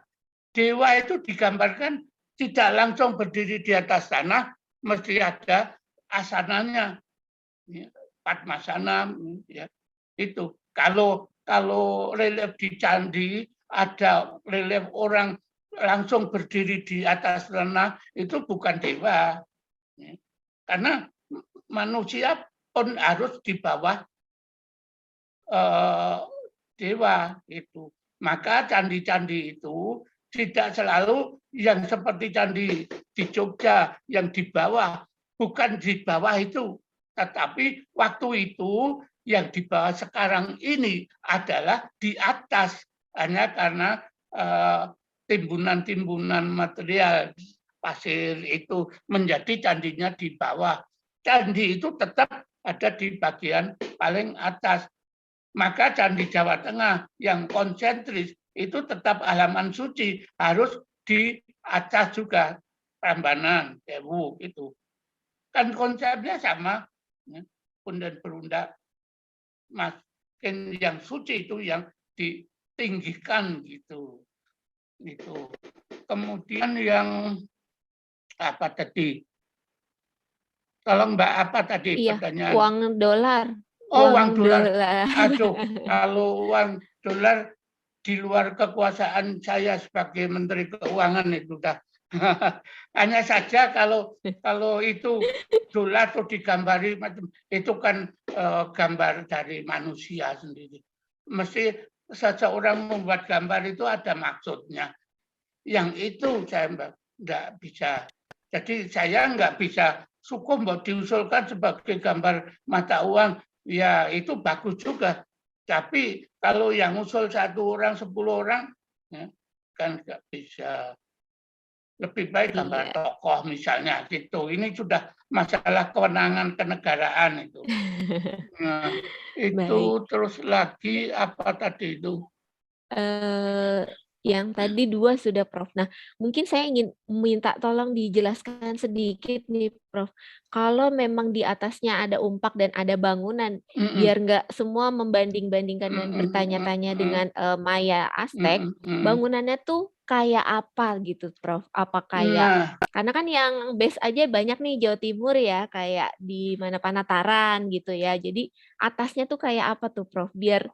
dewa itu digambarkan tidak langsung berdiri di atas tanah, mesti ada asananya, ya, padmasana, ya, itu. Kalau relief di candi ada relief orang langsung berdiri di atas tanah, itu bukan dewa, ya. Karena manusia pun harus di bawah dewa itu. Maka candi-candi itu tidak selalu yang seperti candi di Jogja yang di bawah, bukan di bawah itu, tetapi waktu itu yang di bawah sekarang ini adalah di atas, hanya karena timbunan-timbunan material pasir itu menjadi candinya di bawah. Candi itu tetap ada di bagian paling atas. Maka Candi Jawa Tengah yang konsentris itu tetap halaman suci, harus di atas juga, Prambanan, Sewu itu. Kan konsepnya sama, ya, punden berundak. Makin yang suci itu yang ditinggikan gitu. Itu. Kemudian yang apa tadi? Tolong Mbak, apa tadi Iya, pertanyaan? uang dolar. Oh, uang dolar. dolar. Aduh, kalau uang dolar di luar kekuasaan saya sebagai Menteri Keuangan itu dah. Hanya saja kalau itu dolar tuh digambari macam itu kan gambar dari manusia sendiri. Mesti seseorang membuat gambar itu ada maksudnya. Yang itu saya nggak bisa. Jadi saya nggak bisa suku mau diusulkan sebagai gambar mata uang, ya itu bagus juga. Tapi kalau yang usul 1 orang, 10 orang, ya, kan nggak bisa. Lebih baik gambar tokoh misalnya gitu. Ini sudah masalah kewenangan kenegaraan itu. Nah, itu terus lagi apa tadi itu? Yang tadi 2 sudah Prof. Nah, mungkin saya ingin minta tolong dijelaskan sedikit nih Prof. Kalau memang di atasnya ada umpak dan ada bangunan, biar nggak semua membanding-bandingkan dan bertanya-tanya dengan Maya Aztec, bangunannya tuh kayak apa gitu Prof? Apa kayak, karena kan yang base aja banyak nih Jawa Timur ya, kayak di mana Panataran gitu ya. Jadi atasnya tuh kayak apa tuh Prof? Biar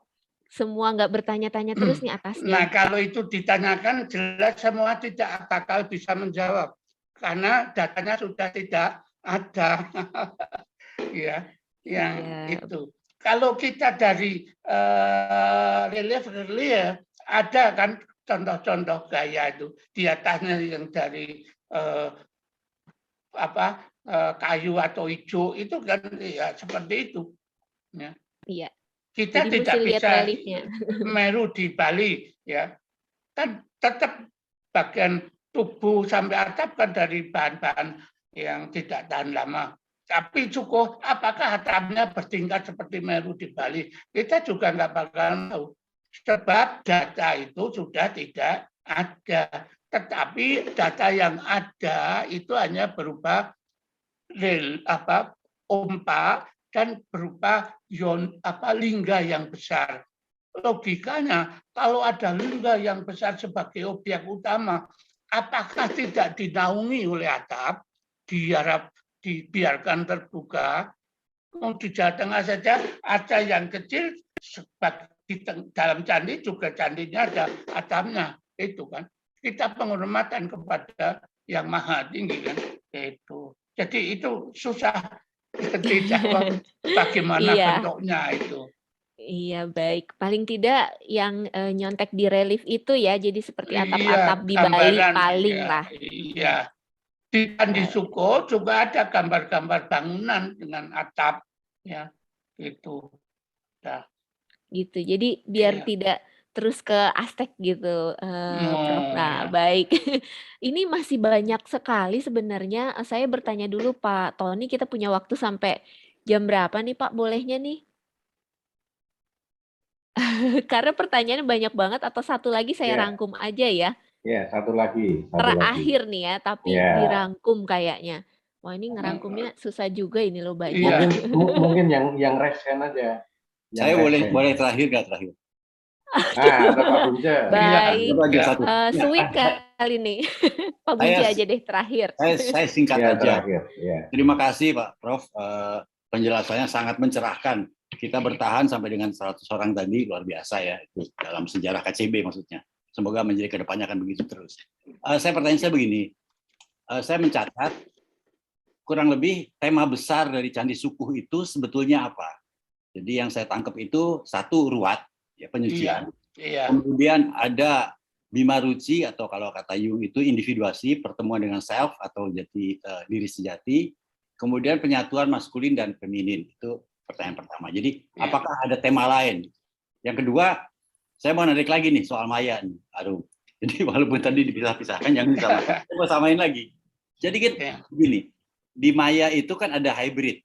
semua nggak bertanya-tanya terus nih atasnya. Nah, kalau itu ditanyakan jelas semua tidak bakal bisa menjawab karena datanya sudah tidak ada. Ya, yang itu. Kalau kita dari relief ada kan contoh-contoh gaya itu di atasnya yang dari kayu atau hijau itu kan ya seperti itu. Ya. Iya. Kita jadi tidak bisa Meru di Bali, ya kan tetap bagian tubuh sampai atap kan dari bahan-bahan yang tidak tahan lama. Tapi cukup apakah atapnya bertingkat seperti Meru di Bali? Kita juga nggak bakal tahu. Sebab data itu sudah tidak ada. Tetapi data yang ada itu hanya berupa ompak dan berupa lingga yang besar. Logikanya, kalau ada lingga yang besar sebagai objek utama, apakah tidak dinaungi oleh atap, dibiarkan terbuka? Di Jawa Tengah saja ada yang kecil, di dalam candi juga candinya ada atapnya, itu kan. Kita penghormatan kepada yang maha tinggi kan, itu. Jadi itu susah dijawab bagaimana bentuknya itu. Iya, baik. Paling tidak yang nyontek di relief itu ya, jadi seperti atap-atap di Bali paling lah. Iya. Di Candi Suko juga ada gambar-gambar bangunan dengan atap, ya, gitu. Nah. Gitu. Jadi biar tidak terus ke Aztec gitu, Prof. Nah, baik. Ini masih banyak sekali sebenarnya. Saya bertanya dulu Pak Tony, kita punya waktu sampai jam berapa nih Pak bolehnya nih? Karena pertanyaannya banyak banget, atau satu lagi saya rangkum aja ya. Iya, satu lagi. Terakhir nih ya, tapi dirangkum kayaknya. Wah, ini ngerangkumnya susah juga ini loh banyak. Mungkin yang resen aja. Saya boleh terakhir nggak terakhir? Ada Pak Bunca. Baik, sweet kali nih. Pak Bunca aja deh terakhir. Saya singkat aja. Terima kasih Pak Prof. Penjelasannya sangat mencerahkan. Kita bertahan sampai dengan 100 orang tadi, luar biasa ya, itu dalam sejarah KCB maksudnya. Semoga menjadi kedepannya akan begitu terus. Pertanyaan saya begini, saya mencatat kurang lebih tema besar dari Candi Sukuh itu sebetulnya apa? Jadi yang saya tangkap itu 1 ruat, ya, penyucian. Kemudian ada Bima Ruci atau kalau kata Jung itu individuasi, pertemuan dengan self atau diri sejati. Kemudian penyatuan maskulin dan feminin, itu pertanyaan pertama. Jadi apakah ada tema lain? Yang kedua, saya mau narik lagi nih soal Maya nih. Aduh, jadi walaupun tadi dipisah-pisahkan, jangan disamakan. Saya mau samain lagi. Jadi kan begini, di Maya itu kan ada hybrid,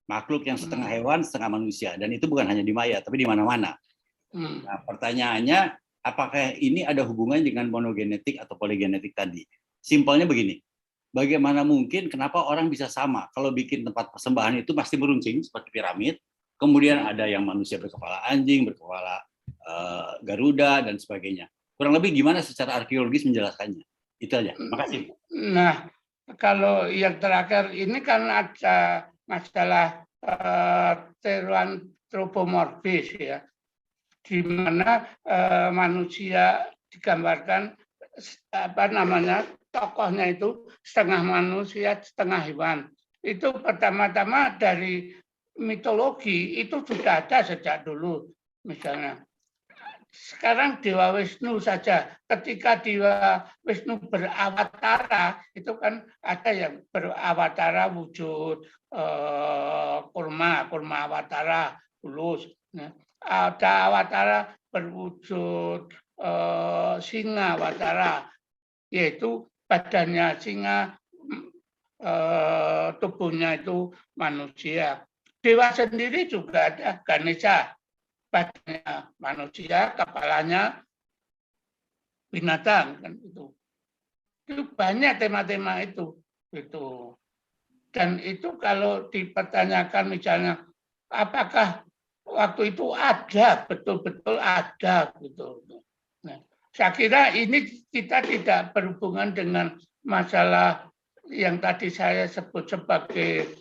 makhluk yang setengah hewan, setengah manusia, dan itu bukan hanya di Maya, tapi di mana-mana. Nah, pertanyaannya, apakah ini ada hubungan dengan monogenetik atau poligenetik tadi? Simpelnya begini, bagaimana mungkin kenapa orang bisa sama? Kalau bikin tempat persembahan itu pasti beruncing seperti piramid, kemudian ada yang manusia berkepala anjing, berkepala Garuda, dan sebagainya. Kurang lebih gimana secara arkeologis menjelaskannya? Itu aja. Makasih. Nah, kalau yang terakhir ini kan ada masalah teranthropomorfis ya, di mana manusia digambarkan tokohnya itu setengah manusia setengah hewan. Itu pertama-tama dari mitologi itu sudah ada sejak dulu. Misalnya sekarang Dewa Wisnu saja, ketika Dewa Wisnu berawatara itu kan ada yang berawatara wujud kurma awatara bulus, ada awatara berwujud singa awatara, yaitu badannya singa, tubuhnya itu manusia. Dewa sendiri juga ada, Ganesha, badannya manusia, kepalanya binatang, kan itu. Itu banyak tema-tema itu. Dan itu kalau dipertanyakan misalnya, apakah waktu itu ada, betul-betul ada, gitu. Nah, saya kira ini kita tidak berhubungan dengan masalah yang tadi saya sebut sebagai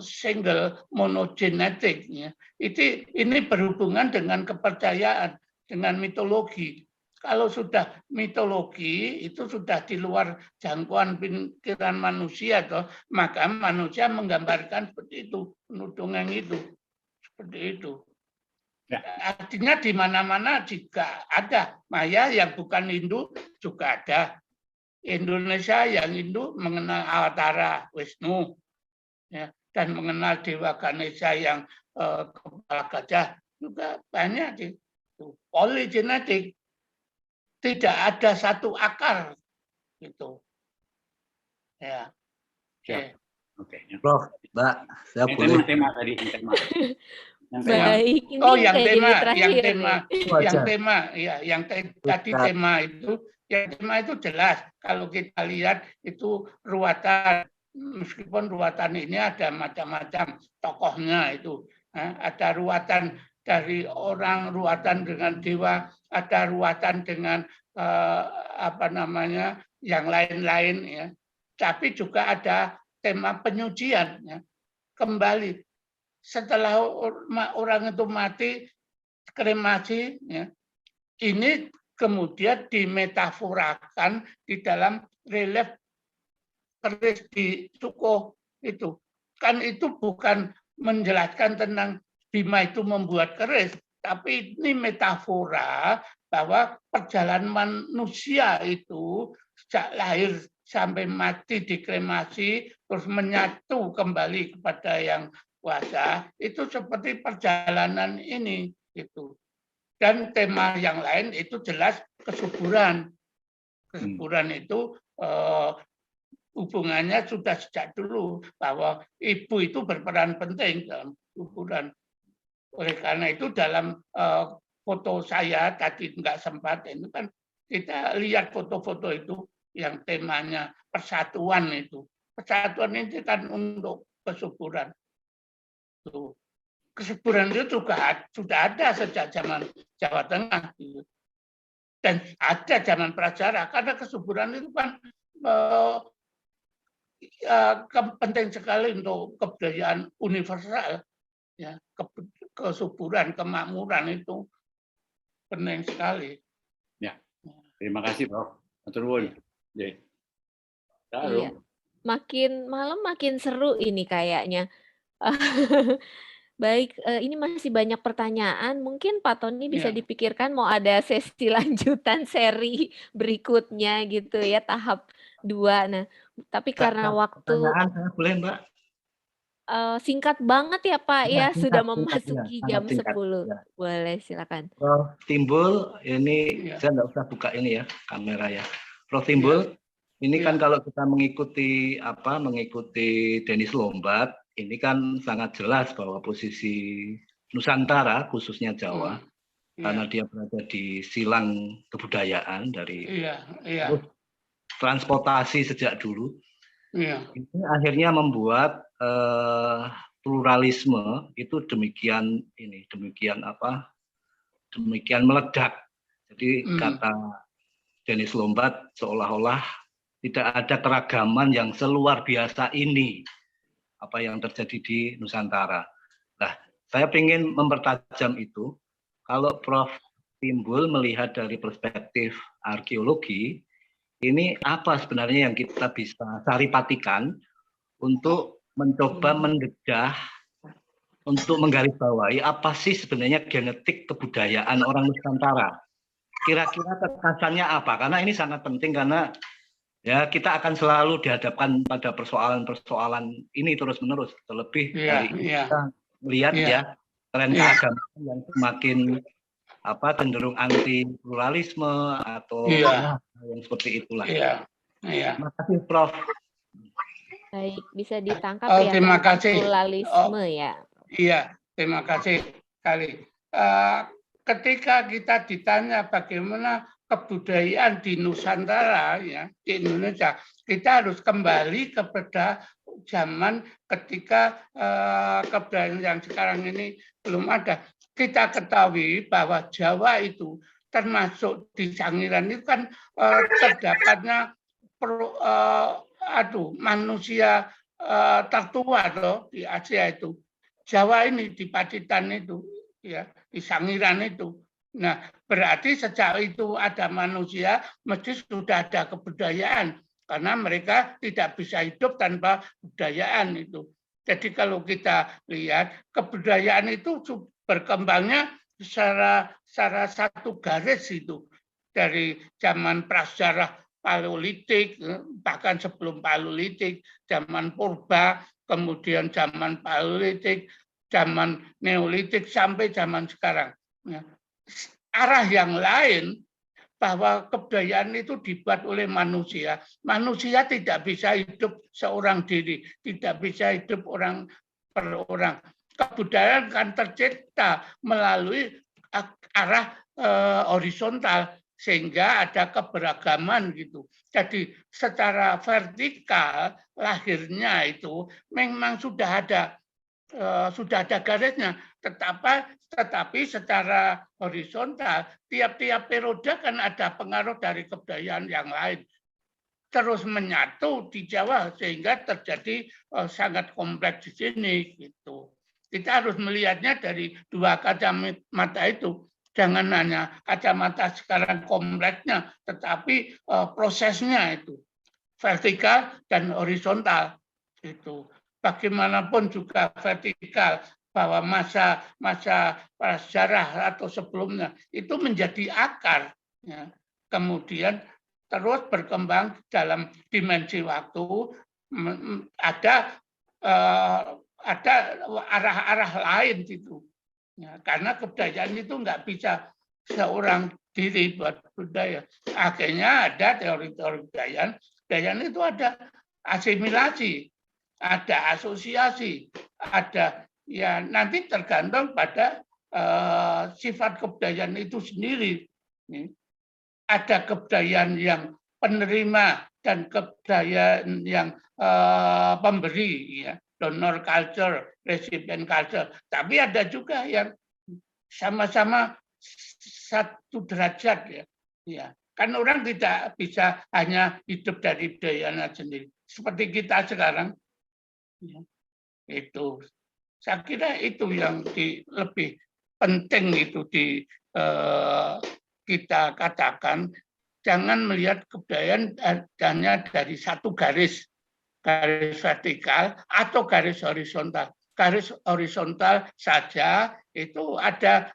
single monogenetik, ya. Ini berhubungan dengan kepercayaan, dengan mitologi. Kalau sudah mitologi itu sudah di luar jangkauan pikiran manusia, maka manusia menggambarkan seperti itu, penudungan itu, seperti itu. Ya. Artinya di mana-mana juga ada. Maya yang bukan Hindu juga ada. Indonesia yang Hindu mengenal awatara Wisnu, ya, dan mengenal Dewa Ganesha yang kepala gajah juga banyak. Poligenetik, tidak ada satu akar gitu. Ya. Oke. Prof, Mbak, saya boleh. Tema tadi, tema. Baik, ini yang tema itu jelas. Kalau kita lihat itu ruwatan, meskipun ruwatan ini ada macam-macam tokohnya itu, ada ruwatan dari orang, ruwatan dengan dewa, ada ruwatan dengan yang lain-lain, ya. Tapi juga ada tema penyucian, ya. Kembali setelah orang itu mati, kremasi, ya, ini kemudian dimetaforakan di dalam relief keris di Suko itu. Kan itu bukan menjelaskan tentang Bima itu membuat keris, tapi ini metafora bahwa perjalanan manusia itu sejak lahir sampai mati dikremasi, terus menyatu kembali kepada yang kuasa, itu seperti perjalanan ini gitu. Dan tema yang lain itu jelas kesuburan. Kesuburan itu hubungannya sudah sejak dulu bahwa ibu itu berperan penting dalam kesuburan. Oleh karena itu dalam foto saya tadi nggak sempat, ini kan kita lihat foto-foto itu yang temanya persatuan itu. Persatuan ini kan untuk kesuburan. Kesuburan itu juga sudah ada sejak zaman Jawa Tengah, dan ada zaman prasejarah, karena kesuburan itu kan penting sekali untuk kebudayaan universal, ya. Kesuburan, kemakmuran itu penting sekali. Ya, terima kasih, Prof. Matur nuwun. Iya. Makin malam makin seru ini kayaknya. Baik, ini masih banyak pertanyaan. Mungkin Pak Tony bisa dipikirkan mau ada sesi lanjutan seri berikutnya gitu ya, tahap 2. Nah, tapi karena waktu Pertanyaan saya boleh, Mbak? Singkat banget ya Pak ya, Singkat, sudah singkat, memasuki ya. jam Singkat, 10. ya. Boleh, silakan. Prof Timbul, ini saya nggak usah buka ini ya kamera ya. Prof Timbul, ini kan kalau kita mengikuti Dennis Lombat, ini kan sangat jelas bahwa posisi Nusantara khususnya Jawa, karena dia berada di silang kebudayaan dari transportasi sejak dulu. Ini akhirnya membuat pluralisme itu demikian meledak. Jadi kata Dennis Lombat seolah-olah tidak ada keragaman yang seluar biasa ini apa yang terjadi di Nusantara. Nah, saya ingin mempertajam itu. Kalau Prof. Timbul melihat dari perspektif arkeologi, ini apa sebenarnya yang kita bisa saripatikan untuk mencoba mendedah, untuk menggarisbawahi apa sih sebenarnya genetik kebudayaan orang Nusantara. Kira-kira kekasannya apa? Karena ini sangat penting karena ya kita akan selalu dihadapkan pada persoalan-persoalan ini terus-menerus. Terlebih dari kita melihat ya tren keagamaan yang semakin cenderung anti pluralisme atau yang seperti itulah. Terima kasih Prof. Baik, bisa ditangkap ya. Terima kasih. Pluralisme ya. Iya, terima kasih sekali. Ketika kita ditanya bagaimana kebudayaan di Nusantara ya di Indonesia, kita harus kembali kepada zaman ketika kebudayaan yang sekarang ini belum ada. Kita ketahui bahwa Jawa itu termasuk di Sangiran itu kan terdapatnya manusia tertua di Asia itu. Jawa ini di Pacitan itu ya, di Sangiran itu. Nah, berarti sejak itu ada manusia mesti sudah ada kebudayaan karena mereka tidak bisa hidup tanpa kebudayaan itu. Jadi kalau kita lihat kebudayaan itu berkembangnya secara satu garis itu dari zaman prasejarah Paleolitik, bahkan sebelum Paleolitik, zaman Purba, kemudian zaman Paleolitik, zaman Neolitik sampai zaman sekarang. Arah yang lain bahwa kebudayaan itu dibuat oleh manusia. Manusia tidak bisa hidup seorang diri, tidak bisa hidup orang per orang. Kebudayaan kan tercipta melalui arah horizontal sehingga ada keberagaman gitu. Jadi secara vertikal lahirnya itu memang sudah ada garisnya, tetapi secara horizontal tiap-tiap periode kan ada pengaruh dari kebudayaan yang lain terus menyatu di Jawa sehingga terjadi sangat kompleks di sini gitu. Kita harus melihatnya dari dua kacamata itu. Jangan hanya kacamata sekarang kompleksnya, tetapi prosesnya itu vertikal dan horizontal itu. Bagaimanapun juga vertikal bahwa masa prasejarah atau sebelumnya itu menjadi akar, ya. Kemudian terus berkembang dalam dimensi waktu, ada arah-arah lain gitu. Ya, karena kebudayaan itu nggak bisa seorang diri buat budaya. Akhirnya ada teori-teori kebudayaan itu ada asimilasi, ada asosiasi, ada ya nanti tergantung pada sifat kebudayaan itu sendiri. Ada kebudayaan yang penerima dan kebudayaan yang pemberi, ya, donor culture, recipient culture. Tapi ada juga yang sama-sama satu derajat, ya. Ya, kan orang tidak bisa hanya hidup dari budayanya sendiri. Seperti kita sekarang, ya, itu. Saya kira itu yang lebih penting itu kita katakan, jangan melihat kebudayaan hanya dari satu garis vertikal atau garis horizontal. Garis horizontal saja itu ada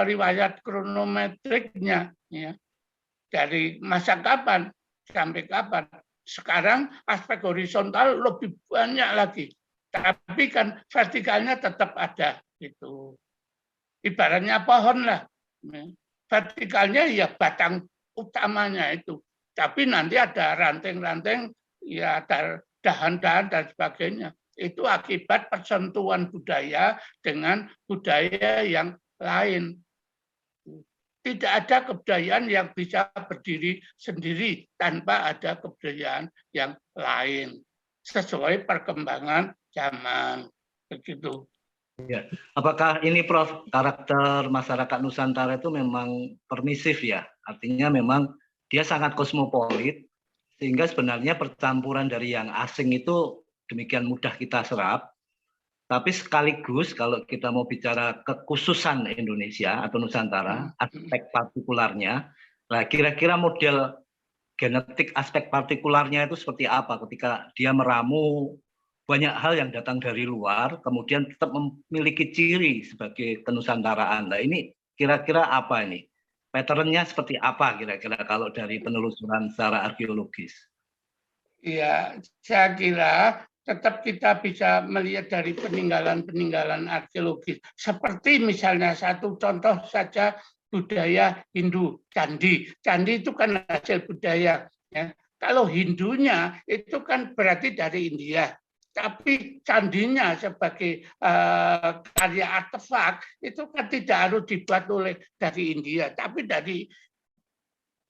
riwayat kronometriknya, ya. Dari masa kapan sampai kapan. Sekarang aspek horizontal lebih banyak lagi, tapi kan vertikalnya tetap ada. Itu ibaratnya pohon lah. Vertikalnya ya batang utamanya itu, tapi nanti ada ranting-ranting, ya ada dahan-dahan dan sebagainya. Itu akibat persentuhan budaya dengan budaya yang lain. Tidak ada kebudayaan yang bisa berdiri sendiri tanpa ada kebudayaan yang lain sesuai perkembangan zaman. Begitu. Ya. Apakah ini Prof, karakter masyarakat Nusantara itu memang permisif ya? Artinya memang dia sangat kosmopolit, sehingga sebenarnya percampuran dari yang asing itu demikian mudah kita serap. Tapi sekaligus kalau kita mau bicara kekhususan Indonesia atau Nusantara, aspek partikularnya, nah kira-kira model genetik aspek partikularnya itu seperti apa ketika dia meramu banyak hal yang datang dari luar, kemudian tetap memiliki ciri sebagai kenusantaraan. Nah ini kira-kira apa ini? Patternnya seperti apa kira-kira kalau dari penelusuran secara arkeologis? Iya, saya kira tetap kita bisa melihat dari peninggalan-peninggalan arkeologis. Seperti misalnya satu contoh saja budaya Hindu, candi. Candi itu kan hasil budaya. Ya. Kalau Hindunya itu kan berarti dari India. Tapi candinya sebagai karya artefak itu kan tidak harus dibuat dari India, tapi dari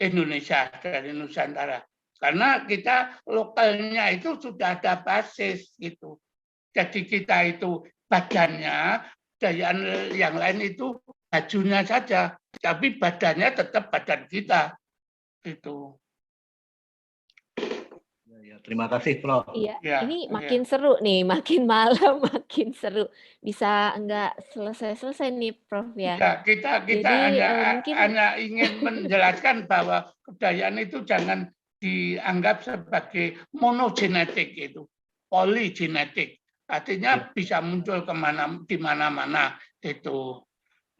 Indonesia, dari Nusantara. Karena kita lokalnya itu sudah ada basis gitu. Jadi kita itu badannya, daya yang lain itu bajunya saja, tapi badannya tetap badan kita. Itu. Ya, terima kasih, Prof. Iya, ini makin seru nih, makin malam makin seru. Bisa enggak selesai-selesai nih, Prof ya. Ya, kita Jadi, hanya ingin menjelaskan bahwa kebudayaan itu jangan dianggap sebagai monogenetik itu, poligenetik. Artinya bisa muncul di mana-mana itu.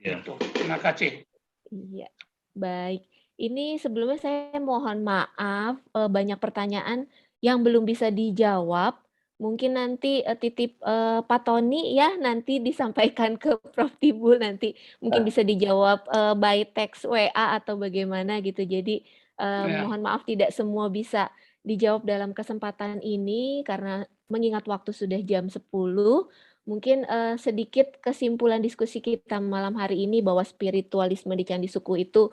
Itu. Terima kasih. Iya, baik. Ini sebelumnya saya mohon maaf banyak pertanyaan yang belum bisa dijawab. Mungkin nanti titip Pak Tony ya, nanti disampaikan ke Prof Timbul nanti mungkin bisa dijawab by text WA atau bagaimana gitu. Jadi mohon maaf tidak semua bisa dijawab dalam kesempatan ini karena mengingat waktu sudah jam 10. Mungkin sedikit kesimpulan diskusi kita malam hari ini bahwa spiritualisme di Candi Suku itu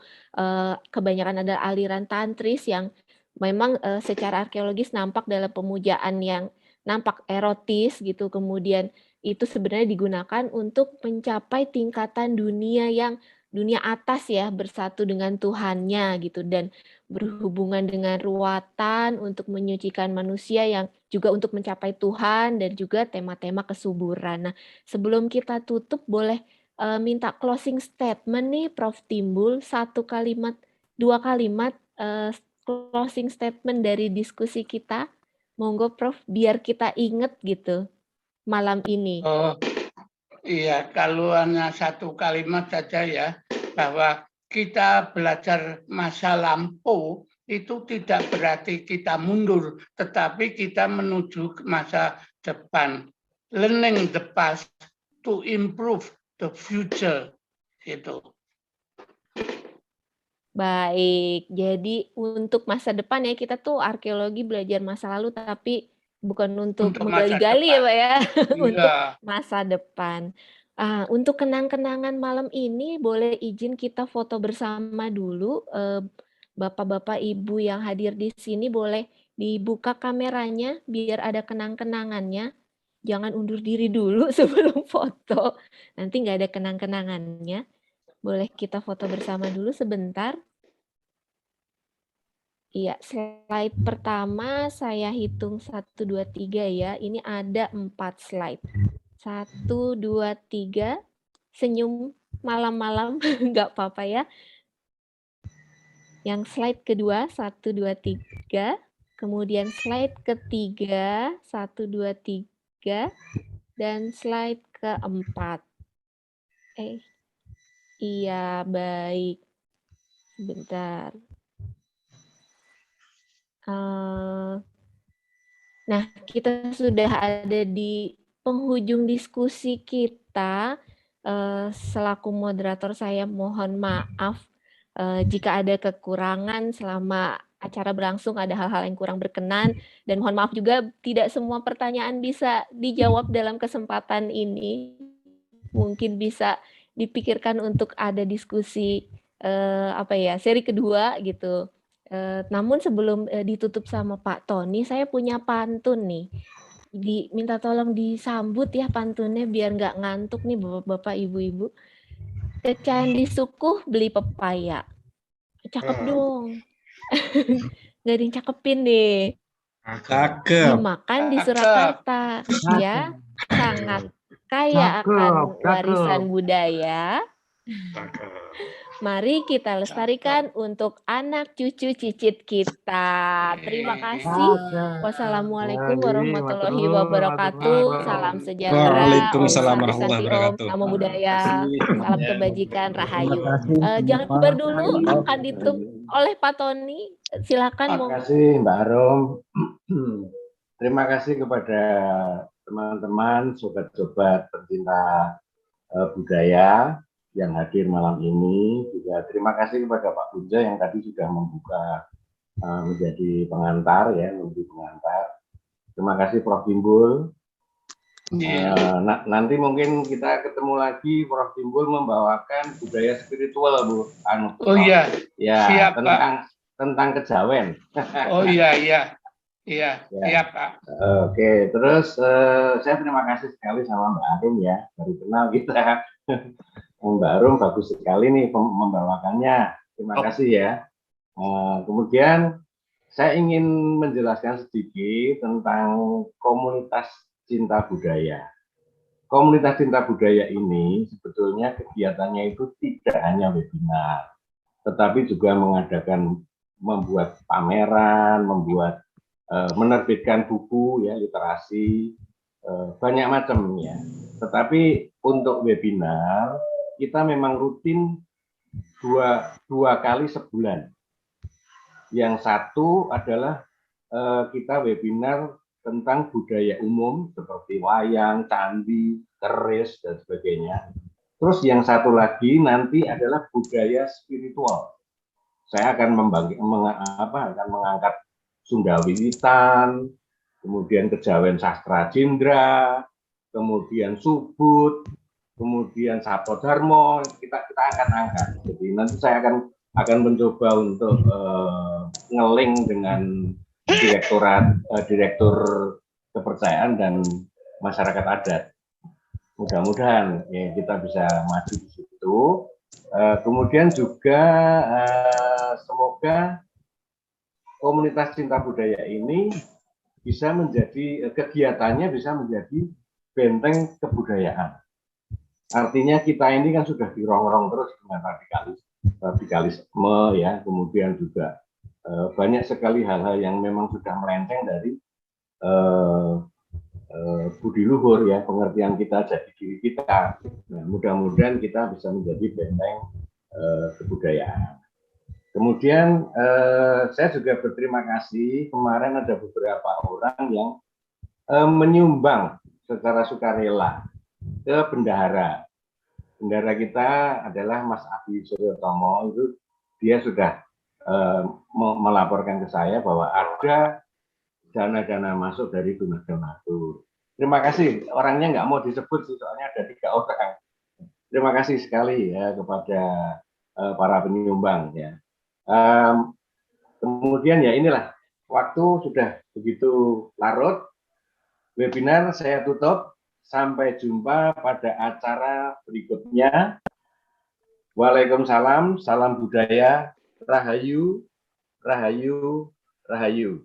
kebanyakan adalah aliran tantris yang memang secara arkeologis nampak dalam pemujaan yang nampak erotis gitu. Kemudian itu sebenarnya digunakan untuk mencapai tingkatan dunia yang dunia atas ya, bersatu dengan Tuhannya gitu, dan berhubungan dengan ruatan untuk menyucikan manusia yang juga untuk mencapai Tuhan, dan juga tema-tema kesuburan. Nah, sebelum kita tutup boleh minta closing statement nih Prof Timbul, 1 kalimat, 2 kalimat closing statement dari diskusi kita. Monggo Prof, biar kita ingat gitu malam ini. Oh, iya, kalau hanya 1 kalimat saja ya, bahwa kita belajar masa lampau itu tidak berarti kita mundur, tetapi kita menuju ke masa depan. Learning the past to improve the future. Gitu. Baik, jadi untuk masa depan ya, kita tuh arkeologi belajar masa lalu, tapi bukan untuk menggali-gali ya Pak ya, untuk masa depan. Untuk kenang-kenangan malam ini boleh izin kita foto bersama dulu. Bapak-bapak Ibu yang hadir di sini boleh dibuka kameranya biar ada kenang-kenangannya. Jangan undur diri dulu sebelum foto, nanti nggak ada kenang-kenangannya. Boleh kita foto bersama dulu sebentar. Iya, slide pertama saya hitung 1, 2, 3 ya. Ini ada 4 slide. 1, 2, 3. Senyum malam-malam, nggak apa-apa ya. Yang slide kedua, 1, 2, 3. Kemudian slide ketiga, 1, 2, 3. Dan slide keempat. Iya, baik. Sebentar. Nah, kita sudah ada di penghujung diskusi kita. Selaku moderator saya mohon maaf jika ada kekurangan selama acara berlangsung, ada hal-hal yang kurang berkenan, dan mohon maaf juga tidak semua pertanyaan bisa dijawab dalam kesempatan ini. Mungkin bisa dipikirkan untuk ada diskusi seri kedua gitu. Namun sebelum ditutup sama Pak Tony, saya punya pantun nih. Minta tolong disambut ya pantunnya biar nggak ngantuk nih bapak-bapak, ibu-ibu. Ke Candi Sukuh beli pepaya. Cakep dong. Nggak ada yang cakepin deh. Cakep. dimakan di Surakarta. Ya, sangat kaya akan warisan budaya. Mari kita lestarikan untuk anak cucu cicit kita. Terima kasih. Wassalamualaikum warahmatullahi wabarakatuh. Salam sejahtera. Waalaikumsalam Om warahmatullahi Santi, Om wabarakatuh. Namo Buddhaya. Salam kebajikan, rahayu. kasih. Jangan bubar dulu, akan ditutup oleh Pak Tony. Silakan, Terima Mo. kasih Mbak Arum. Terima kasih kepada teman-teman, sobat-sobat pencinta budaya yang hadir malam ini. Juga terima kasih kepada Pak Punca yang tadi sudah membuka menjadi pengantar ya, menjadi pengantar. Terima kasih Prof. Timbul. Nanti mungkin kita ketemu lagi, Prof. Timbul membawakan budaya spiritual, Bu. Oh iya. Ya, Siap, tentang kejawen. Oh iya. Siap, Pak. Oke, terus saya terima kasih sekali sama Mbak Arum ya, baru kenal kita. Mbak Arum bagus sekali nih membawakannya. Terima kasih ya. Kemudian saya ingin menjelaskan sedikit tentang komunitas cinta budaya. Komunitas cinta budaya ini sebetulnya kegiatannya itu tidak hanya webinar, tetapi juga membuat pameran, menerbitkan buku ya, literasi, banyak macam ya. Tetapi untuk webinar kita memang rutin dua kali sebulan. Yang satu adalah kita webinar tentang budaya umum seperti wayang, candi, keris dan sebagainya. Terus yang satu lagi nanti adalah budaya spiritual. Saya akan mengangkat Sunda Wiwitan, kemudian kejawen sastra Jindra, kemudian Subut, kemudian Sapodharmo, kita akan angkat. Jadi nanti saya akan mencoba untuk ngeling dengan direktur kepercayaan dan masyarakat adat. Mudah-mudahan ya, kita bisa maju di situ. Kemudian juga semoga komunitas cinta budaya ini bisa menjadi kegiatannya bisa menjadi benteng kebudayaan. Artinya kita ini kan sudah dirongrong terus dengan radikalisme ya, kemudian juga banyak sekali hal-hal yang memang sudah melenceng dari budi luhur ya, pengertian kita jadi diri kita. Nah, mudah-mudahan kita bisa menjadi benteng kebudayaan. Kemudian saya juga berterima kasih, kemarin ada beberapa orang yang menyumbang secara sukarela ke bendahara. Bendahara kita adalah Mas Adi Suryotomo, itu dia sudah melaporkan ke saya bahwa ada dana-dana masuk dari donatur. Terima kasih, orangnya nggak mau disebut sih, soalnya ada 3 orang. Terima kasih sekali ya kepada para penyumbang ya. Kemudian ya inilah, waktu sudah begitu larut, webinar saya tutup, sampai jumpa pada acara berikutnya. Waalaikumsalam, salam budaya, rahayu, rahayu, rahayu.